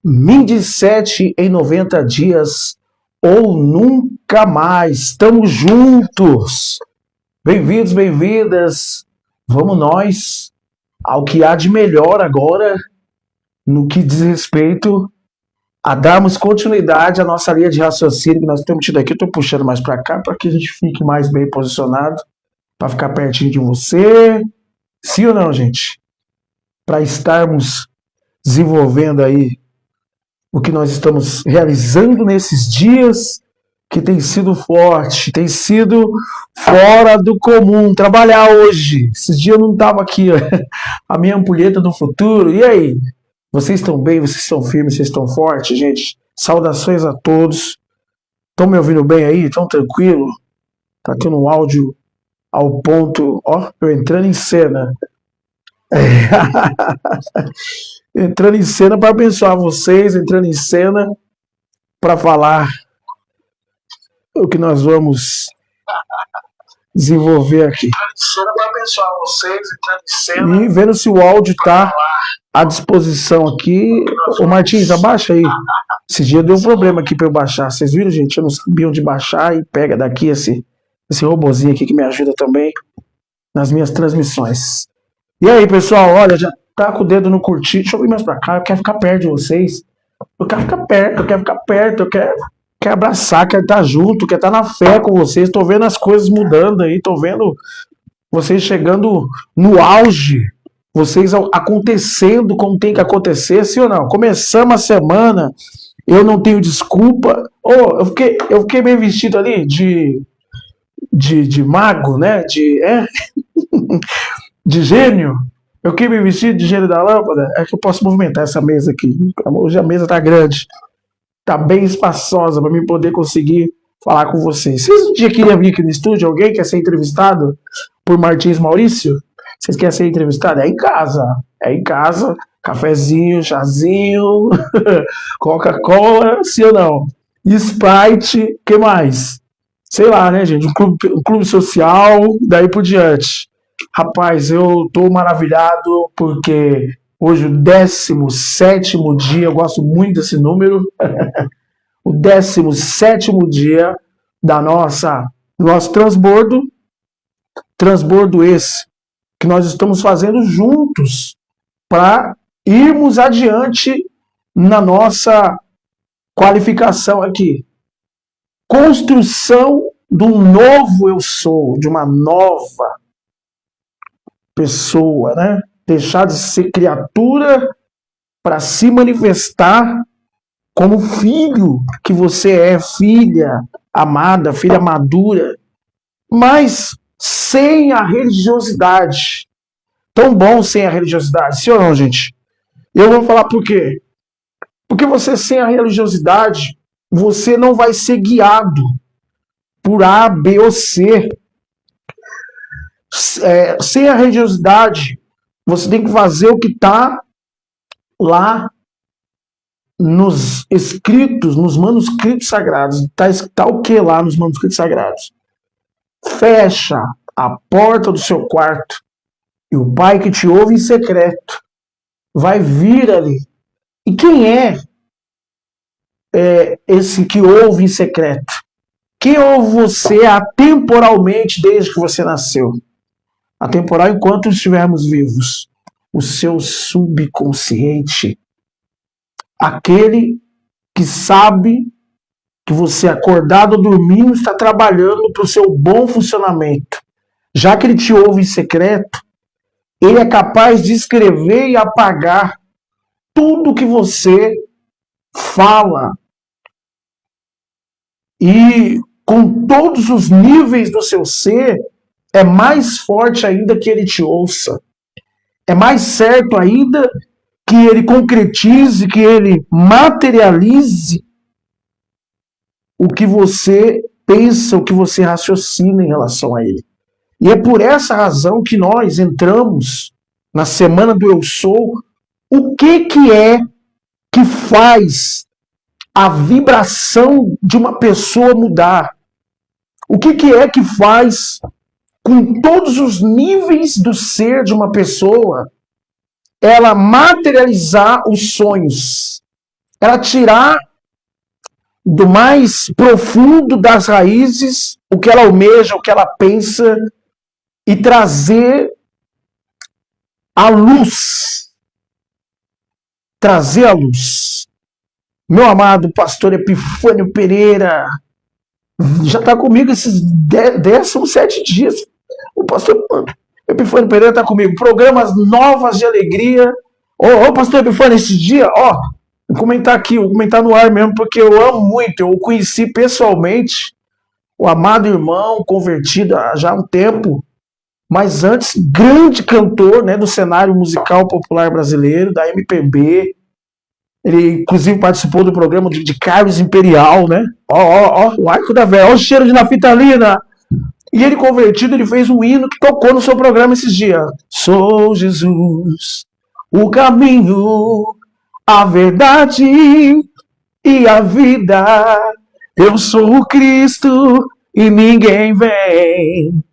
Mindset em 90 dias ou nunca mais. Estamos juntos. Bem-vindos, bem-vindas. Vamos nós ao que há de melhor agora no que diz respeito a darmos continuidade à nossa linha de raciocínio que nós temos tido aqui. Eu estou puxando mais para cá para que a gente fique mais bem posicionado, para ficar pertinho de você. Sim ou não, gente? Para estarmos desenvolvendo aí o que nós estamos realizando nesses dias, que tem sido forte, tem sido fora do comum. Trabalhar hoje. Esses dias eu não estava aqui, ó, a minha ampulheta do futuro. E aí? Vocês estão bem? Vocês estão firmes? Vocês estão fortes, gente? Saudações a todos. Estão me ouvindo bem aí? Estão tranquilo? Tá tendo um áudio ao ponto. Ó, eu entrando em cena. Entrando em cena para abençoar vocês, entrando em cena para falar o que nós vamos desenvolver aqui. Entrando em cena para abençoar vocês, entrando em cena. E vendo se o áudio está à disposição aqui. Ô Martins, abaixa aí. Esse dia deu um problema aqui para eu baixar. Vocês viram, gente? Eu não sabia onde baixar e pega daqui esse robozinho aqui que me ajuda também nas minhas transmissões. E aí, pessoal, olha, já tá com o dedo no curtir. Deixa eu vir mais pra cá, eu quero ficar perto de vocês. Eu quero ficar perto, eu quero abraçar, quero estar junto, quero estar na fé com vocês. Tô vendo as coisas mudando aí, tô vendo vocês chegando no auge, vocês acontecendo como tem que acontecer, sim ou não? Começamos a semana, eu não tenho desculpa. Eu fiquei bem vestido ali de mago, né? De gênio. Eu fiquei me vestido de gênio da lâmpada. É que eu posso movimentar essa mesa aqui. Hoje a mesa tá grande. Tá bem espaçosa para mim poder conseguir falar com vocês. Vocês um dia queriam vir aqui no estúdio? Alguém quer ser entrevistado por Martins Maurício? Vocês querem ser entrevistado? É em casa. É em casa. Cafezinho, chazinho, Coca-Cola, sim ou não? Sprite, que mais? Sei lá, né, gente? Um clube social, daí por diante. Rapaz, eu tô maravilhado porque hoje o 17º dia, eu gosto muito desse número, o 17º dia do nosso transbordo esse, que nós estamos fazendo juntos para irmos adiante na nossa qualificação aqui. Construção de um novo eu sou, de uma nova pessoa, né? Deixar de ser criatura para se manifestar como filho que você é, filha amada, filha madura, mas sem a religiosidade. Tão bom sem a religiosidade, sim ou não, gente? Eu vou falar por quê. Porque você sem a religiosidade, você não vai ser guiado por A, B ou C. Sem a religiosidade, você tem que fazer o que está lá nos escritos, nos manuscritos sagrados. Está o que lá nos manuscritos sagrados? Fecha a porta do seu quarto e o Pai que te ouve em secreto vai vir ali. E quem é esse que ouve em secreto? Quem ouve você atemporalmente desde que você nasceu? Atemporal enquanto estivermos vivos. O seu subconsciente. Aquele que sabe que você acordado ou dormindo está trabalhando para o seu bom funcionamento. Já que ele te ouve em secreto, ele é capaz de escrever e apagar tudo que você fala. E com todos os níveis do seu ser, é mais forte ainda que ele te ouça. É mais certo ainda que ele concretize, que ele materialize o que você pensa, o que você raciocina em relação a ele. E é por essa razão que nós entramos na semana do Eu Sou. O que é que faz a vibração de uma pessoa mudar? O que é que faz com todos os níveis do ser de uma pessoa ela materializar os sonhos, ela tirar do mais profundo das raízes o que ela almeja, o que ela pensa e trazer a luz. Trazer a luz. Meu amado pastor Epifânio Pereira já está comigo esses 17 dias. O pastor Epifânio Pereira está comigo. Programas Novas de Alegria. Ô, pastor Epifânio, esse dia, vou comentar aqui, vou comentar no ar mesmo, porque eu amo muito. Eu o conheci pessoalmente, o amado irmão, convertido há já um tempo, mas antes, grande cantor, né, do cenário musical popular brasileiro, da MPB. Ele, inclusive, participou do programa de Carlos Imperial, né? O arco da velha, o cheiro de naftalina. E ele, convertido, ele fez um hino que tocou no seu programa esses dias. Sou Jesus, o caminho, a verdade e a vida. Eu sou o Cristo e ninguém vem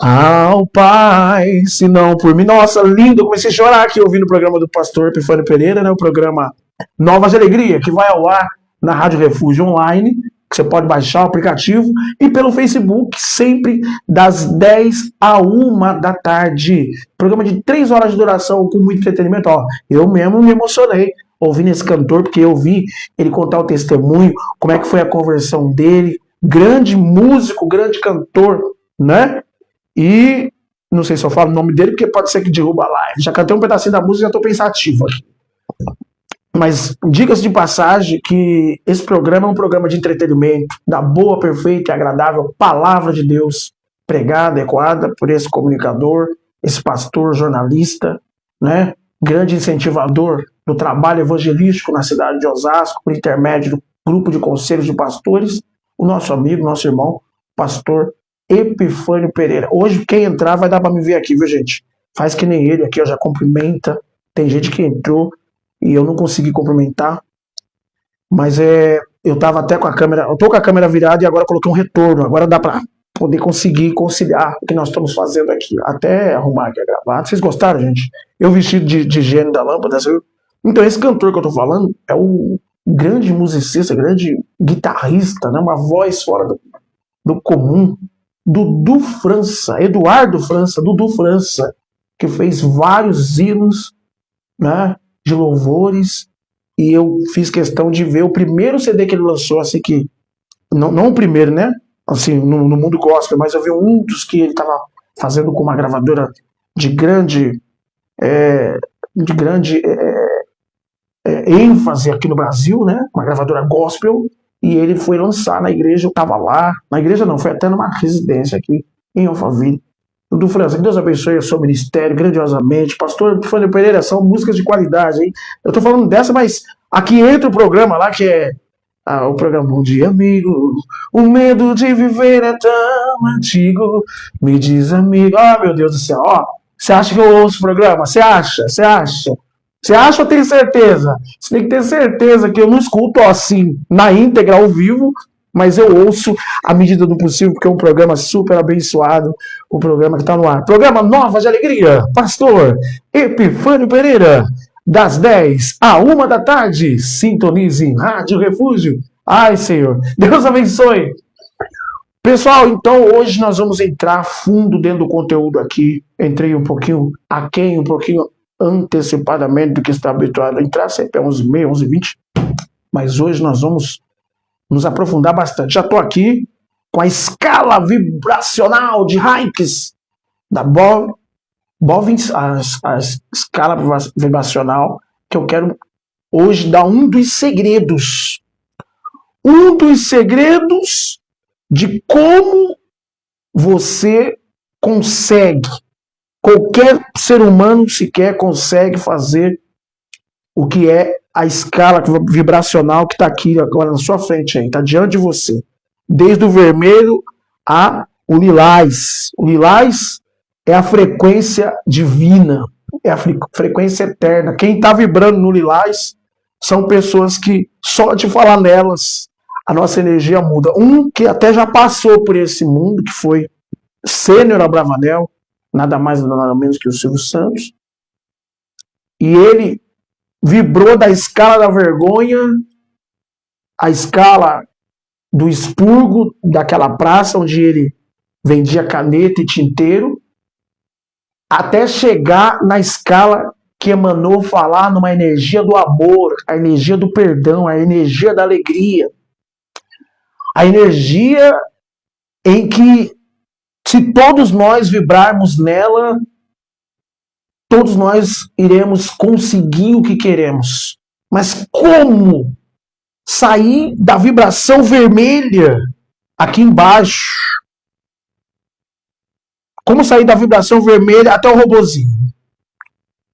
ao Pai, senão por mim. Nossa, lindo, eu comecei a chorar aqui ouvindo o programa do pastor Epifânio Pereira, né? O programa Novas de Alegria, que vai ao ar na Rádio Refúgio Online, que você pode baixar o aplicativo, e pelo Facebook, sempre das 10 a 1 da tarde. Programa de 3 horas de duração, com muito entretenimento. Eu mesmo me emocionei ouvindo esse cantor, porque eu vi ele contar o testemunho, como é que foi a conversão dele. Grande músico, grande cantor, né? E não sei se eu falo o nome dele, porque pode ser que derruba a live. Já cantei um pedacinho da música e já estou pensativo aqui. Mas diga-se de passagem que esse programa é um programa de entretenimento, da boa, perfeita e agradável palavra de Deus, pregada, ecoada por esse comunicador, esse pastor, jornalista, né? Grande incentivador do trabalho evangelístico na cidade de Osasco, por intermédio do grupo de conselhos de pastores, o nosso amigo, nosso irmão, pastor Epifânio Pereira. Hoje, quem entrar vai dar para me ver aqui, viu, gente? Faz que nem ele aqui, já cumprimenta. Tem gente que entrou e eu não consegui cumprimentar, mas eu tava até com a câmera, eu tô com a câmera virada e agora coloquei um retorno, agora dá para poder conseguir conciliar o que nós estamos fazendo aqui, até arrumar aqui a gravata. Vocês gostaram, gente? Eu vestido de gênio da lâmpada, sabe? Então esse cantor que eu tô falando é o grande musicista, grande guitarrista, né? Uma voz fora do comum, Dudu França, Eduardo França, Dudu França, que fez vários hinos, né, de louvores, e eu fiz questão de ver o primeiro CD que ele lançou, assim, que não o primeiro, né, assim, no mundo gospel, mas eu vi um dos que ele estava fazendo com uma gravadora de grande ênfase aqui no Brasil, né, uma gravadora gospel, e ele foi lançar na igreja. Eu estava lá, na igreja não, foi até numa residência aqui em Alphaville. Dudu França, que Deus abençoe o seu ministério grandiosamente. Pastor Epifânio Pereira, são músicas de qualidade, hein? Eu tô falando dessa, mas aqui entra o programa lá, que é o programa Bom Dia, Amigo. O medo de viver é tão antigo. Me diz, amigo. Meu Deus do céu. Você acha que eu ouço o programa? Você acha? Você acha? Você acha ou tem certeza? Você tem que ter certeza que eu não escuto assim, na íntegra, ao vivo, mas eu ouço à medida do possível, porque é um programa super abençoado, o programa que está no ar. Programa Novas de Alegria, pastor Epifânio Pereira, das 10 a 1 da tarde, sintonize Rádio Refúgio. Ai, Senhor, Deus abençoe. Pessoal, então hoje nós vamos entrar fundo dentro do conteúdo aqui. Entrei um pouquinho aquém, um pouquinho antecipadamente do que está habituado a entrar, sempre é 11h30, 11h20, mas hoje nós vamos nos aprofundar bastante. Já estou aqui com a escala vibracional de Heinz, da Bovins, a escala vibracional, que eu quero hoje dar um dos segredos de como você consegue, qualquer ser humano sequer consegue fazer o que é a escala vibracional que está aqui agora na sua frente, está diante de você. Desde o vermelho a o lilás. O lilás é a frequência divina, é a frequência eterna. Quem está vibrando no lilás são pessoas que, só de falar nelas, a nossa energia muda. Um que até já passou por esse mundo, que foi Sênior Abravanel, nada mais nada menos que o Silvio Santos, e ele vibrou da escala da vergonha, a escala do expurgo daquela praça onde ele vendia caneta e tinteiro, até chegar na escala que emanou falar numa energia do amor, a energia do perdão, a energia da alegria, a energia em que, se todos nós vibrarmos nela, todos nós iremos conseguir o que queremos. Mas como sair da vibração vermelha aqui embaixo? Como sair da vibração vermelha até o robozinho?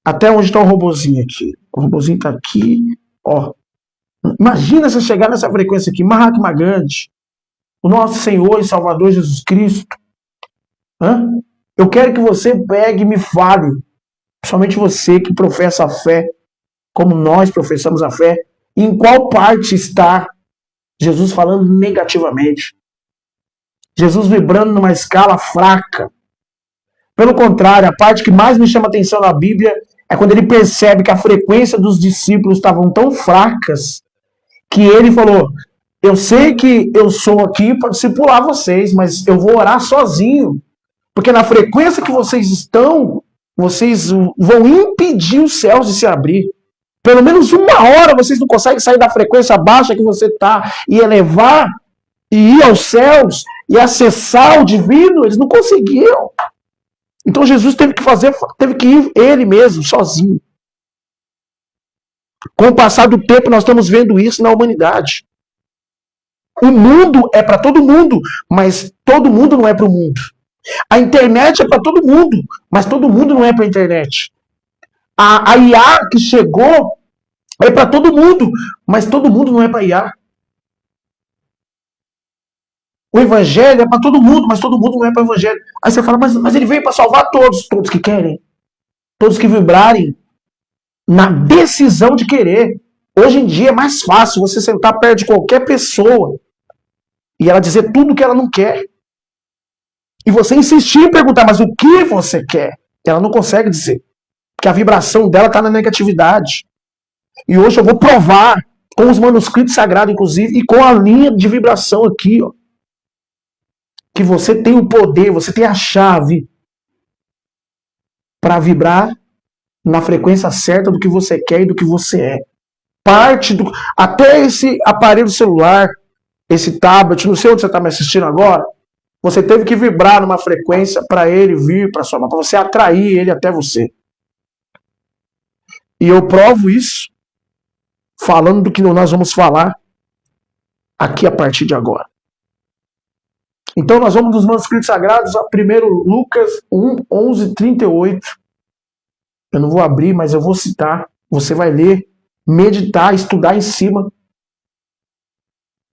Até onde está o robozinho aqui? O robozinho está aqui, ó. Imagina você chegar nessa frequência aqui, Mahatma Gandhi, o nosso Senhor e Salvador Jesus Cristo. Eu quero que você pegue e me fale, somente você que professa a fé, como nós professamos a fé, em qual parte está Jesus falando negativamente? Jesus vibrando numa escala fraca. Pelo contrário, a parte que mais me chama atenção na Bíblia é quando ele percebe que a frequência dos discípulos estavam tão fracas que ele falou: eu sei que eu sou aqui para discipular vocês, mas eu vou orar sozinho, porque na frequência que vocês estão, vocês vão impedir os céus de se abrir. Pelo menos uma hora vocês não conseguem sair da frequência baixa que você está e elevar e ir aos céus e acessar o divino. Eles não conseguiram. Então Jesus teve que ir ele mesmo, sozinho. Com o passar do tempo, nós estamos vendo isso na humanidade. O mundo é para todo mundo, mas todo mundo não é para o mundo. A internet é para todo mundo, mas todo mundo não é para a internet. A IA que chegou é para todo mundo, mas todo mundo não é para IA. O evangelho é para todo mundo, mas todo mundo não é para o evangelho. Aí você fala, mas ele veio para salvar todos, todos que querem, todos que vibrarem na decisão de querer. Hoje em dia é mais fácil você sentar perto de qualquer pessoa e ela dizer tudo que ela não quer. E você insistir em perguntar, mas o que você quer? Ela não consegue dizer. Porque a vibração dela está na negatividade. E hoje eu vou provar, com os manuscritos sagrados, inclusive, e com a linha de vibração aqui, ó, que você tem o poder, você tem a chave para vibrar na frequência certa do que você quer e do que você é. Parte do... Até esse aparelho celular, esse tablet, não sei onde você está me assistindo agora, você teve que vibrar numa frequência para ele vir para sua mão, para você atrair ele até você. E eu provo isso falando do que nós vamos falar aqui a partir de agora. Então nós vamos dos manuscritos sagrados a 1 Lucas 1, 11, 38. Eu não vou abrir, mas eu vou citar. Você vai ler, meditar, estudar em cima.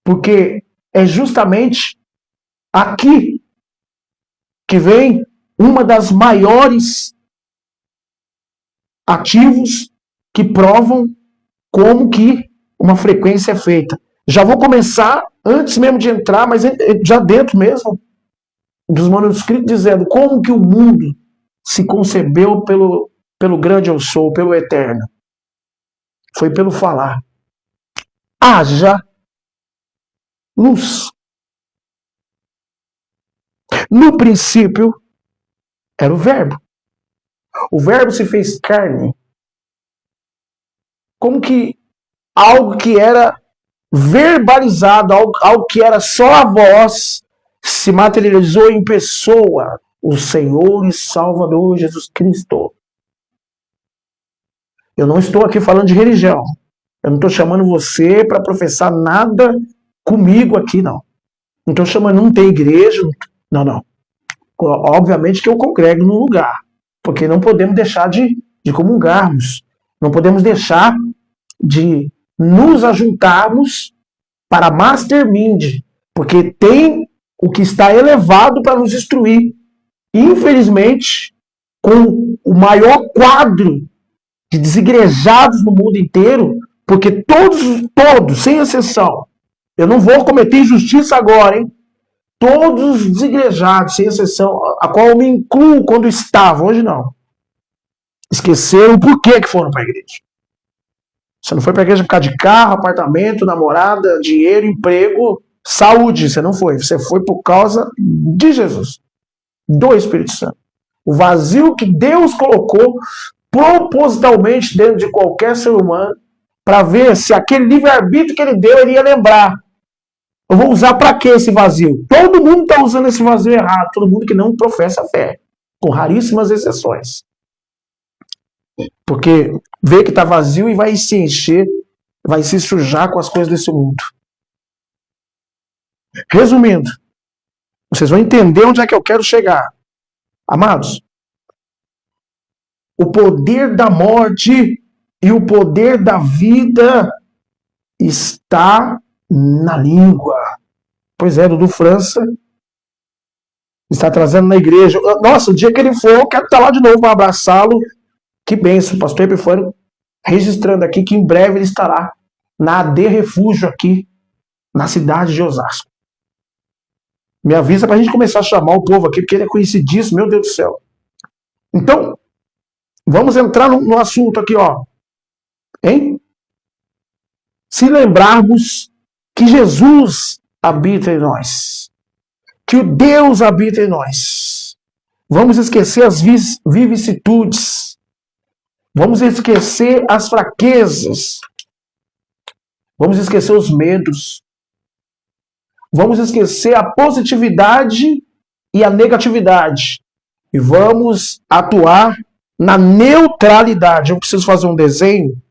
Porque é justamente aqui que vem uma das maiores ativos que provam como que uma frequência é feita. Já vou começar, antes mesmo de entrar, mas já dentro mesmo dos manuscritos, dizendo como que o mundo se concebeu pelo grande eu sou, pelo eterno. Foi pelo falar. Haja luz. No princípio, era o verbo. O verbo se fez carne. Como que algo que era verbalizado, algo que era só a voz, se materializou em pessoa, o Senhor e Salvador Jesus Cristo. Eu não estou aqui falando de religião. Eu não estou chamando você para professar nada comigo aqui, não. Não estou chamando, não tem igreja, não. Obviamente que eu congrego num lugar, porque não podemos deixar de comungarmos. Não podemos deixar de nos ajuntarmos para mastermind, porque tem o que está elevado para nos instruir. Infelizmente, com o maior quadro de desigrejados no mundo inteiro, porque todos, sem exceção, eu não vou cometer injustiça agora, hein? Todos os desigrejados, sem exceção, a qual eu me incluo quando estavam, hoje não. Esqueceram o porquê que foram para a igreja. Você não foi para a igreja por causa de carro, apartamento, namorada, dinheiro, emprego, saúde. Você não foi. Você foi por causa de Jesus, do Espírito Santo. O vazio que Deus colocou propositalmente dentro de qualquer ser humano para ver se aquele livre-arbítrio que ele deu, ele ia lembrar. Eu vou usar para quê esse vazio? Todo mundo está usando esse vazio errado. Todo mundo que não professa fé. Com raríssimas exceções. Porque vê que está vazio e vai se encher, vai se sujar com as coisas desse mundo. Resumindo, vocês vão entender onde é que eu quero chegar. Amados, o poder da morte e o poder da vida está na língua. Pois é, Dudu França está trazendo na igreja. Nossa, o dia que ele for, eu quero estar lá de novo para abraçá-lo. Que bênção, o pastor Epifânio registrando aqui que em breve ele estará na AD Refúgio aqui, na cidade de Osasco. Me avisa para a gente começar a chamar o povo aqui, porque ele é conhecidíssimo, meu Deus do céu. Então, vamos entrar no assunto aqui, ó. Hein? Se lembrarmos que Jesus habita em nós, que o Deus habita em nós, vamos esquecer as vicissitudes, vamos esquecer as fraquezas, vamos esquecer os medos, vamos esquecer a positividade e a negatividade e vamos atuar na neutralidade. Eu preciso fazer um desenho,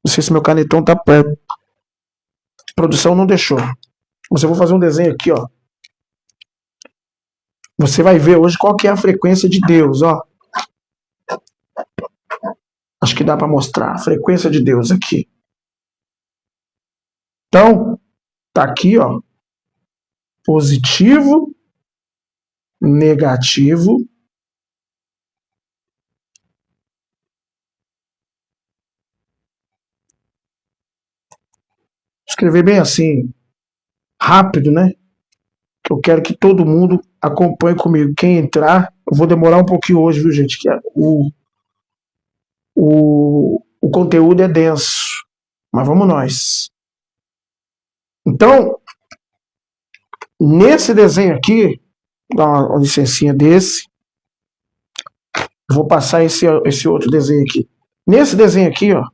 não sei se meu canetão tá perto, a produção não deixou, mas eu vou fazer um desenho aqui, ó. Você vai ver hoje qual que é a frequência de Deus, ó. Acho que dá para mostrar a frequência de Deus aqui. Então, tá aqui, ó. Positivo, negativo. Escrever bem assim, rápido, né? Que eu quero que todo mundo acompanhe comigo. Quem entrar, eu vou demorar um pouquinho hoje, viu, gente? Que o conteúdo é denso, mas vamos nós. Então, nesse desenho aqui, dá uma licencinha desse, vou passar esse outro desenho aqui. Nesse desenho aqui, ó,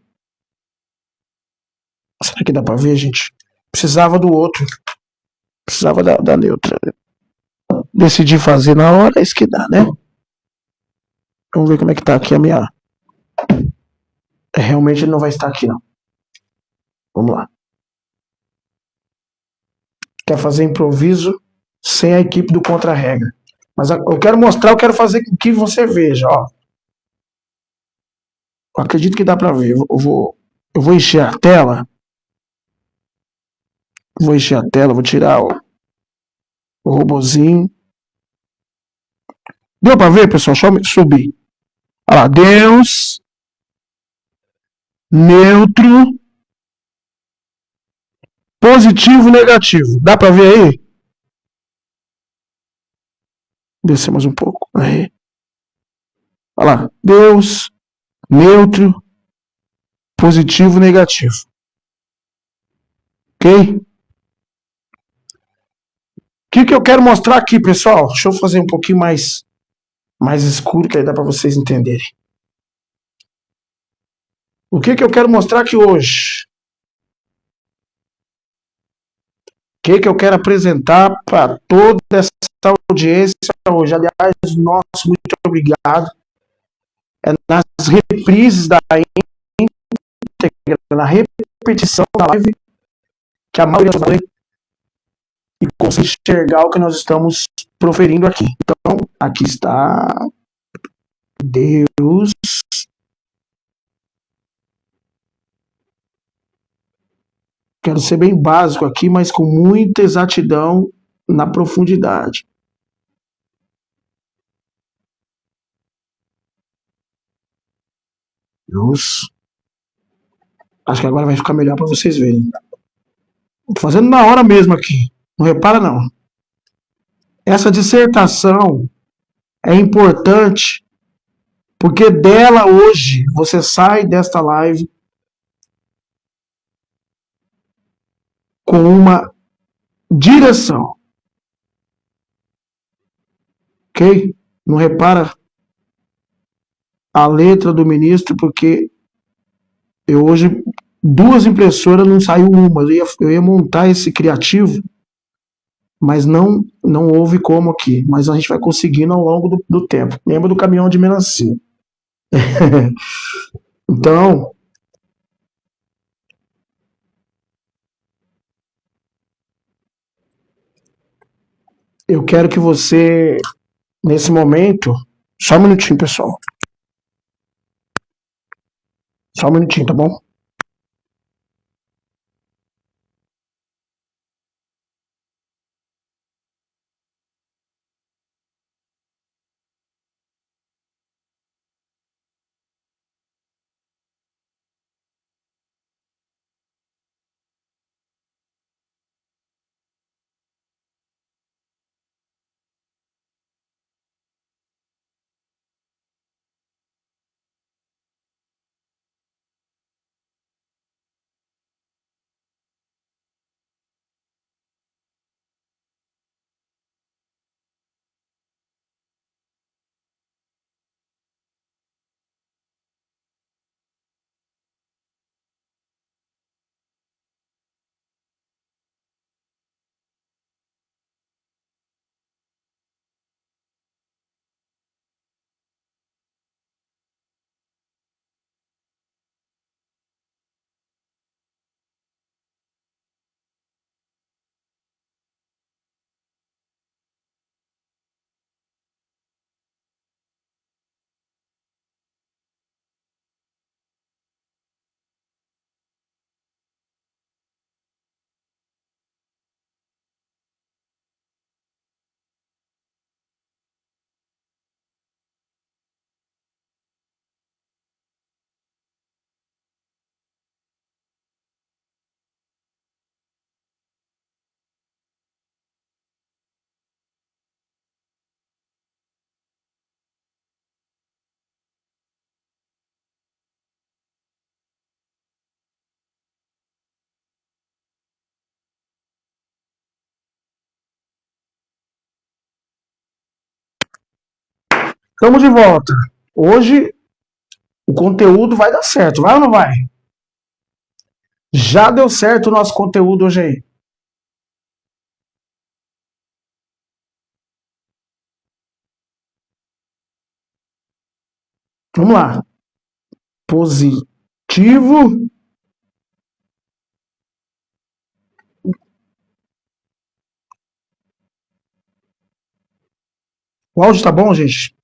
será que dá pra ver, gente? Precisava do outro, precisava da neutra. Decidi fazer na hora, é isso que dá, né? Vamos ver como é que tá aqui a minha... Realmente ele não vai estar aqui, não. Vamos lá. Quer fazer improviso sem a equipe do Contra-Regra. Mas eu quero mostrar, eu quero fazer com que você veja, ó. Eu acredito que dá pra ver. Eu vou encher a tela. Vou encher a tela, vou tirar o robozinho. Deu pra ver, pessoal? Deixa eu subir. Olha lá, Deus, neutro, positivo, negativo. Dá pra ver aí? Descer mais um pouco. Aí. Olha lá, Deus, neutro, positivo, negativo. Ok? O que eu quero mostrar aqui, pessoal? Deixa eu fazer um pouquinho mais escuro, que aí dá para vocês entenderem. O que eu quero mostrar aqui hoje? O que eu quero apresentar para toda essa audiência hoje? Aliás, nosso muito obrigado. É nas reprises da íntegra, na repetição da live, que a maioria vai e consegue enxergar o que nós estamos proferindo aqui. Então, aqui está Deus. Quero ser bem básico aqui, mas com muita exatidão na profundidade. Deus. Acho que agora vai ficar melhor para vocês verem. Estou fazendo na hora mesmo aqui. Não repara, não. Essa dissertação é importante porque dela hoje você sai desta live com uma direção. Ok? Não repara a letra do ministro, porque eu hoje, 2 impressoras, não saiu uma. Eu ia montar esse criativo, mas não houve como aqui. Mas a gente vai conseguindo ao longo do tempo. Lembra do caminhão de melancia. Então, eu quero que você, nesse momento, só um minutinho, pessoal. Só um minutinho, tá bom? Estamos de volta. Hoje o conteúdo vai dar certo, vai ou não vai? Já deu certo o nosso conteúdo hoje aí. Vamos lá. Positivo. O áudio tá bom, gente?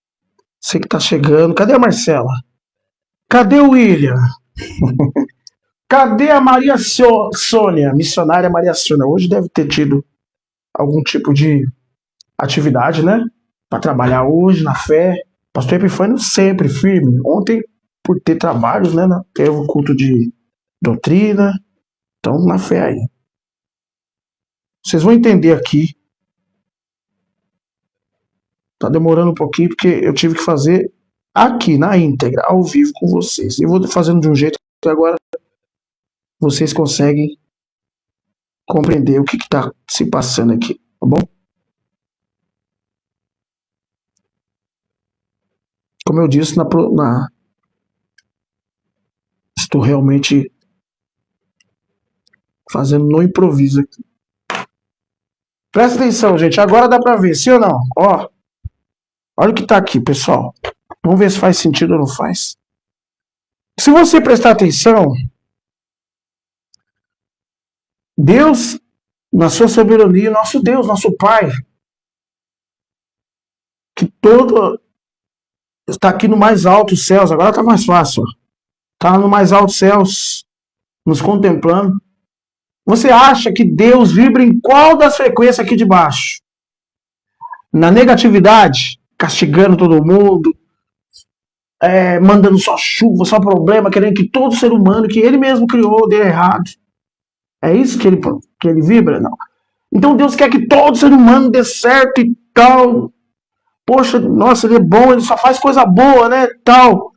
Sei que tá chegando. Cadê a Marcela? Cadê o William? Cadê a Maria Sônia? Missionária Maria Sônia. Hoje deve ter tido algum tipo de atividade, né? Para trabalhar hoje na fé. Pastor Epifânio sempre firme. Ontem, por ter trabalhos, né? Teve o culto de doutrina. Então, na fé aí. Vocês vão entender aqui. Tá demorando um pouquinho porque eu tive que fazer aqui na íntegra, ao vivo com vocês. Eu vou fazendo de um jeito que agora vocês conseguem compreender o que está se passando aqui, tá bom? Como eu disse, estou realmente fazendo no improviso aqui. Presta atenção, gente. Agora dá para ver, sim ou não? Ó, olha o que está aqui, pessoal. Vamos ver se faz sentido ou não faz. Se você prestar atenção, Deus, na sua soberania, nosso Deus, nosso Pai, que todo está aqui no mais alto céus, agora está mais fácil, está no mais alto céus, nos contemplando. Você acha que Deus vibra em qual das frequências aqui de baixo? Na negatividade, castigando todo mundo, mandando só chuva, só problema, querendo que todo ser humano que ele mesmo criou dê errado. É isso que ele vibra? Não. Então Deus quer que todo ser humano dê certo e tal. Poxa, nossa, ele é bom, ele só faz coisa boa, né? Tal.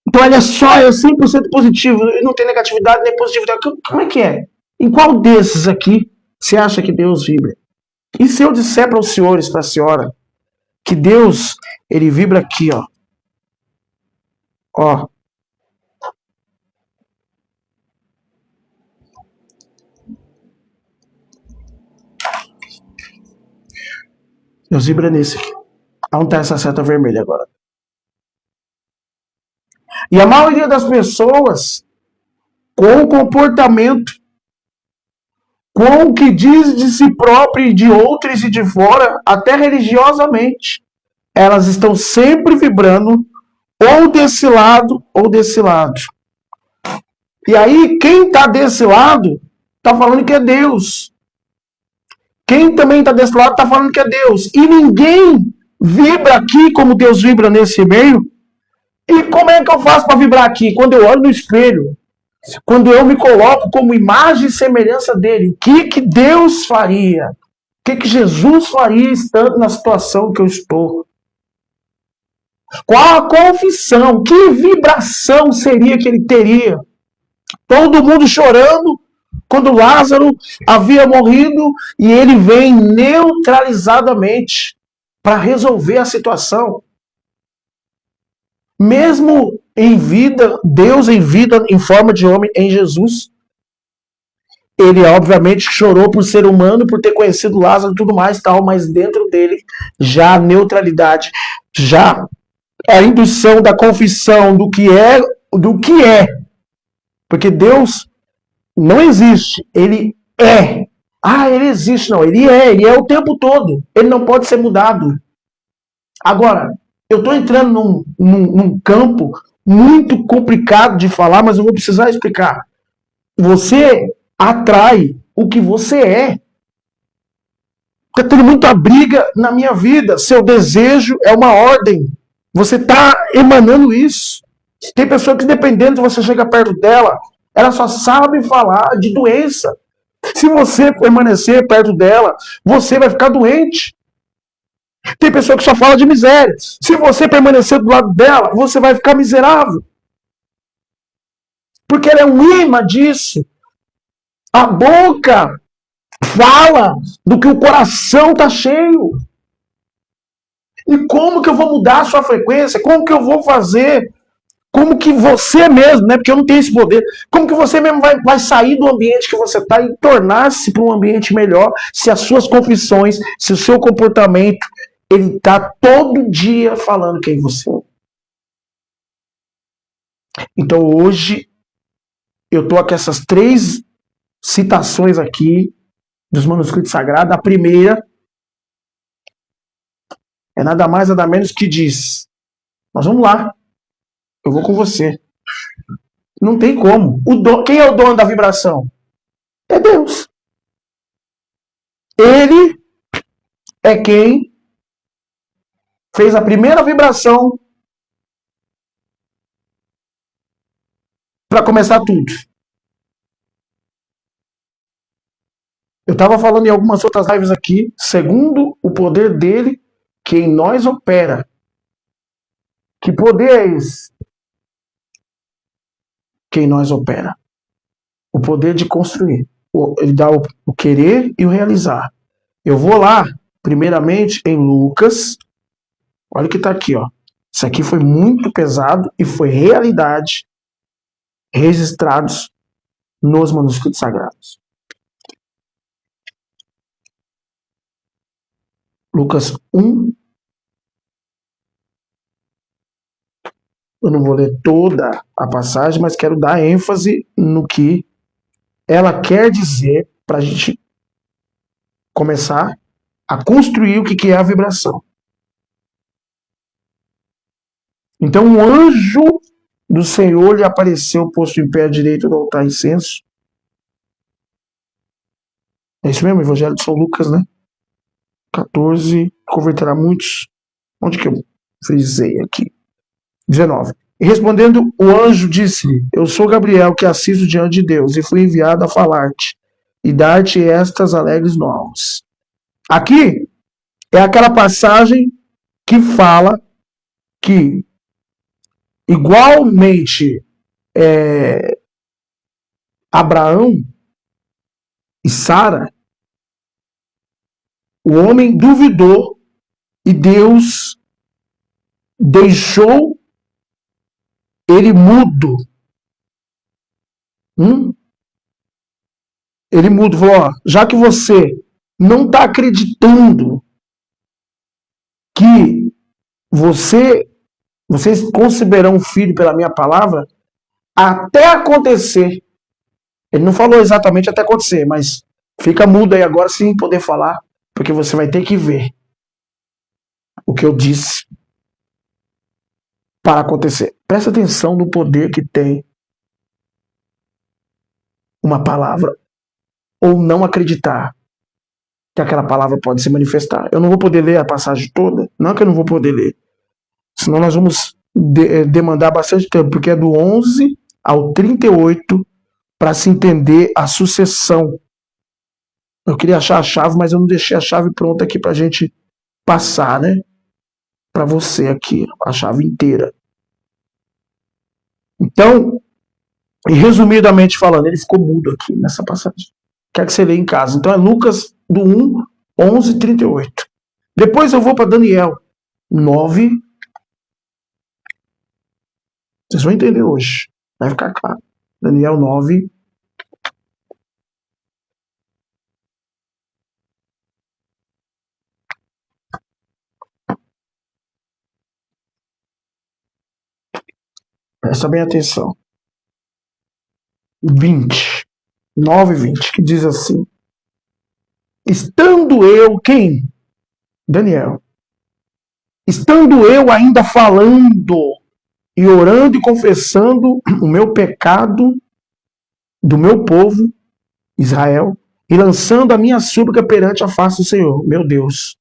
Então ele é 100% positivo, ele não tem negatividade nem positividade. Como é que é? Em qual desses aqui você acha que Deus vibra? E se eu disser para os senhores, para a senhora, que Deus, ele vibra aqui, ó. Ó. Deus vibra nesse aqui. Onde está essa seta vermelha agora? E a maioria das pessoas, com o comportamento, com o que diz de si próprio e de outros e de fora, até religiosamente, elas estão sempre vibrando ou desse lado ou desse lado. E aí, quem está desse lado está falando que é Deus. Quem também está desse lado está falando que é Deus. E ninguém vibra aqui como Deus vibra nesse meio. E como é que eu faço para vibrar aqui? Quando eu olho no espelho, quando eu me coloco como imagem e semelhança dele, o que Deus faria? O que Jesus faria estando na situação que eu estou? Qual a confissão? Que vibração seria que ele teria? Todo mundo chorando quando Lázaro havia morrido e ele vem neutralizadamente para resolver a situação. Mesmo em vida, Deus em vida, em forma de homem, em Jesus, ele obviamente chorou por ser humano, por ter conhecido Lázaro e tudo mais, tal, mas dentro dele já a neutralidade, já a indução da confissão do que é, porque Deus não existe, ele é. Ah, ele existe, não, ele é o tempo todo, ele não pode ser mudado. Agora, eu estou entrando num campo muito complicado de falar, mas eu vou precisar explicar. Você atrai o que você é. Está tendo muita briga na minha vida. Seu desejo é uma ordem. Você está emanando isso. Tem pessoa que, dependendo de você chega perto dela, ela só sabe falar de doença. Se você permanecer perto dela, você vai ficar doente. Tem pessoa que só fala de miséria. Se você permanecer do lado dela, você vai ficar miserável. Porque ela é um imã disso. A boca fala do que o coração está cheio. E como que eu vou mudar a sua frequência? Como que eu vou fazer? Como que você mesmo, né? Porque eu não tenho esse poder. Como que você mesmo vai sair do ambiente que você está e tornar-se para um ambiente melhor se as suas confissões, se o seu comportamento, ele está todo dia falando quem você é. Então hoje eu estou com essas 3 citações aqui dos manuscritos sagrados. A primeira é nada mais, nada menos que diz: mas vamos lá, eu vou com você. Não tem como. Quem é o dono da vibração? É Deus. Ele é quem fez a primeira vibração para começar tudo. Eu estava falando em algumas outras lives aqui, segundo o poder dele, que em nós opera. Que poder é esse? Que em nós opera. O poder de construir. Ele dá o querer e o realizar. Eu vou lá, primeiramente, em Lucas. Olha o que está aqui, ó. Isso aqui foi muito pesado e foi realidade registrados nos manuscritos sagrados. Lucas 1. Eu não vou ler toda a passagem, mas quero dar ênfase no que ela quer dizer para a gente começar a construir o que é a vibração. Então, um anjo do Senhor lhe apareceu posto em pé à direita do altar incenso. É isso mesmo, Evangelho de São Lucas, né? 14, converterá muitos. Onde que eu frisei aqui? 19. E respondendo, o anjo disse-lhe: eu sou Gabriel, que assisto diante de Deus, e fui enviado a falar-te e dar-te estas alegres novas. Aqui é aquela passagem que fala que, igualmente, Abraão e Sara, o homem duvidou e Deus deixou ele mudo. Ele mudo, falou, ó, já que você não está acreditando que vocês conceberão um filho pela minha palavra, até acontecer. Ele não falou exatamente até acontecer, mas fica mudo aí agora sem poder falar, porque você vai ter que ver o que eu disse para acontecer. Presta atenção no poder que tem uma palavra, ou não acreditar que aquela palavra pode se manifestar. Eu não vou poder ler a passagem toda, não que eu não vou poder ler, senão nós vamos demandar bastante tempo, porque é do 11 ao 38 para se entender a sucessão. Eu queria achar a chave, mas eu não deixei a chave pronta aqui para a gente passar, né? Para você aqui, a chave inteira. Então, e resumidamente falando, ele ficou mudo aqui nessa passagem. Quer que você leia em casa. Então é Lucas do 1, 11, 38. Depois eu vou para Daniel 9. Vocês vão entender hoje. Vai ficar claro. Daniel 9. Presta bem atenção. 20. 9, 20, que diz assim: estando eu, quem? Daniel. Estando eu ainda falando e orando e confessando o meu pecado do meu povo, Israel, e lançando a minha súplica perante a face do Senhor, meu Deus,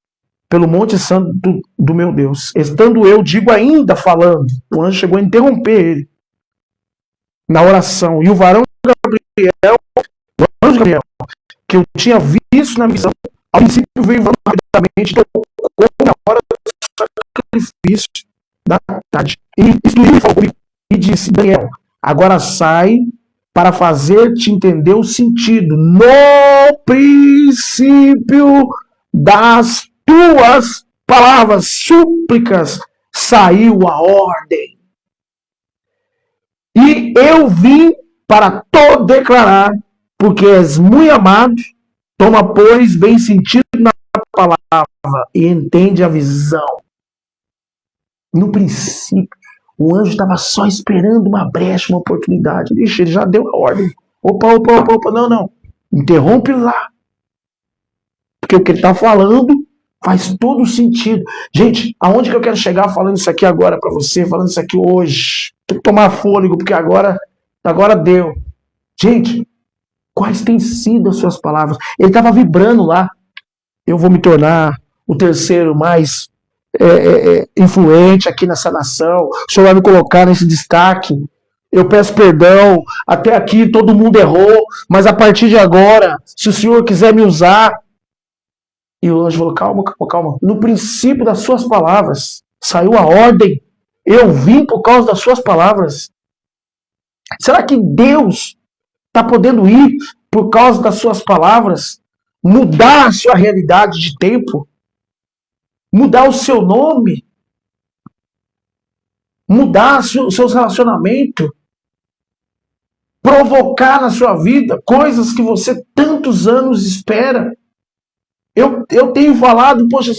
pelo monte santo do meu Deus. Estando eu, digo ainda falando, o anjo chegou a interromper ele na oração, e o varão Gabriel, o anjo Gabriel, que eu tinha visto na missão, ao princípio veio rapidamente, tocou na hora do sacrifício da tarde. E instruiu e falou comigo, e disse: Daniel, agora sai para fazer-te entender o sentido. No princípio das tuas palavras, súplicas, saiu a ordem. E eu vim para te declarar, porque és muito amado, toma, pois, bem sentido na palavra e entende a visão. No princípio, o anjo estava só esperando uma brecha, uma oportunidade. Ixi, ele já deu a ordem. Opa, não. Interrompe lá. Porque o que ele está falando faz todo sentido. Gente, aonde que eu quero chegar falando isso aqui agora para você, falando isso aqui hoje? Tem que tomar fôlego, porque agora deu. Gente, quais têm sido as suas palavras? Ele estava vibrando lá. Eu vou me tornar o terceiro mais influente aqui nessa nação. O Senhor vai me colocar nesse destaque. Eu peço perdão. Até aqui todo mundo errou. Mas a partir de agora, se o Senhor quiser me usar... E o anjo falou, calma. No princípio das suas palavras, saiu a ordem. Eu vim por causa das suas palavras. Será que Deus está podendo ir por causa das suas palavras? Mudar a sua realidade de tempo? Mudar o seu nome? Mudar os seus relacionamentos? Provocar na sua vida coisas que você tantos anos espera? Eu tenho falado, poxa,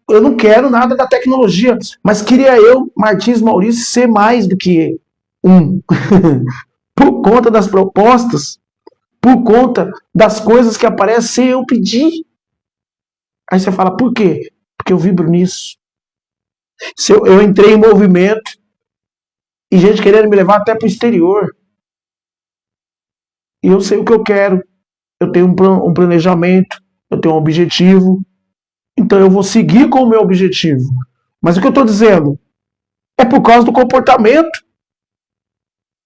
eu não quero nada da tecnologia, mas queria eu, Martins Maurício, ser mais do que um. Por conta das propostas, por conta das coisas que aparecem sem eu pedir. Aí você fala, por quê? Porque eu vibro nisso. Eu entrei em movimento e gente querendo me levar até para o exterior. E eu sei o que eu quero. Eu tenho um planejamento. Eu tenho um objetivo, então eu vou seguir com o meu objetivo. Mas o que eu estou dizendo é por causa do comportamento.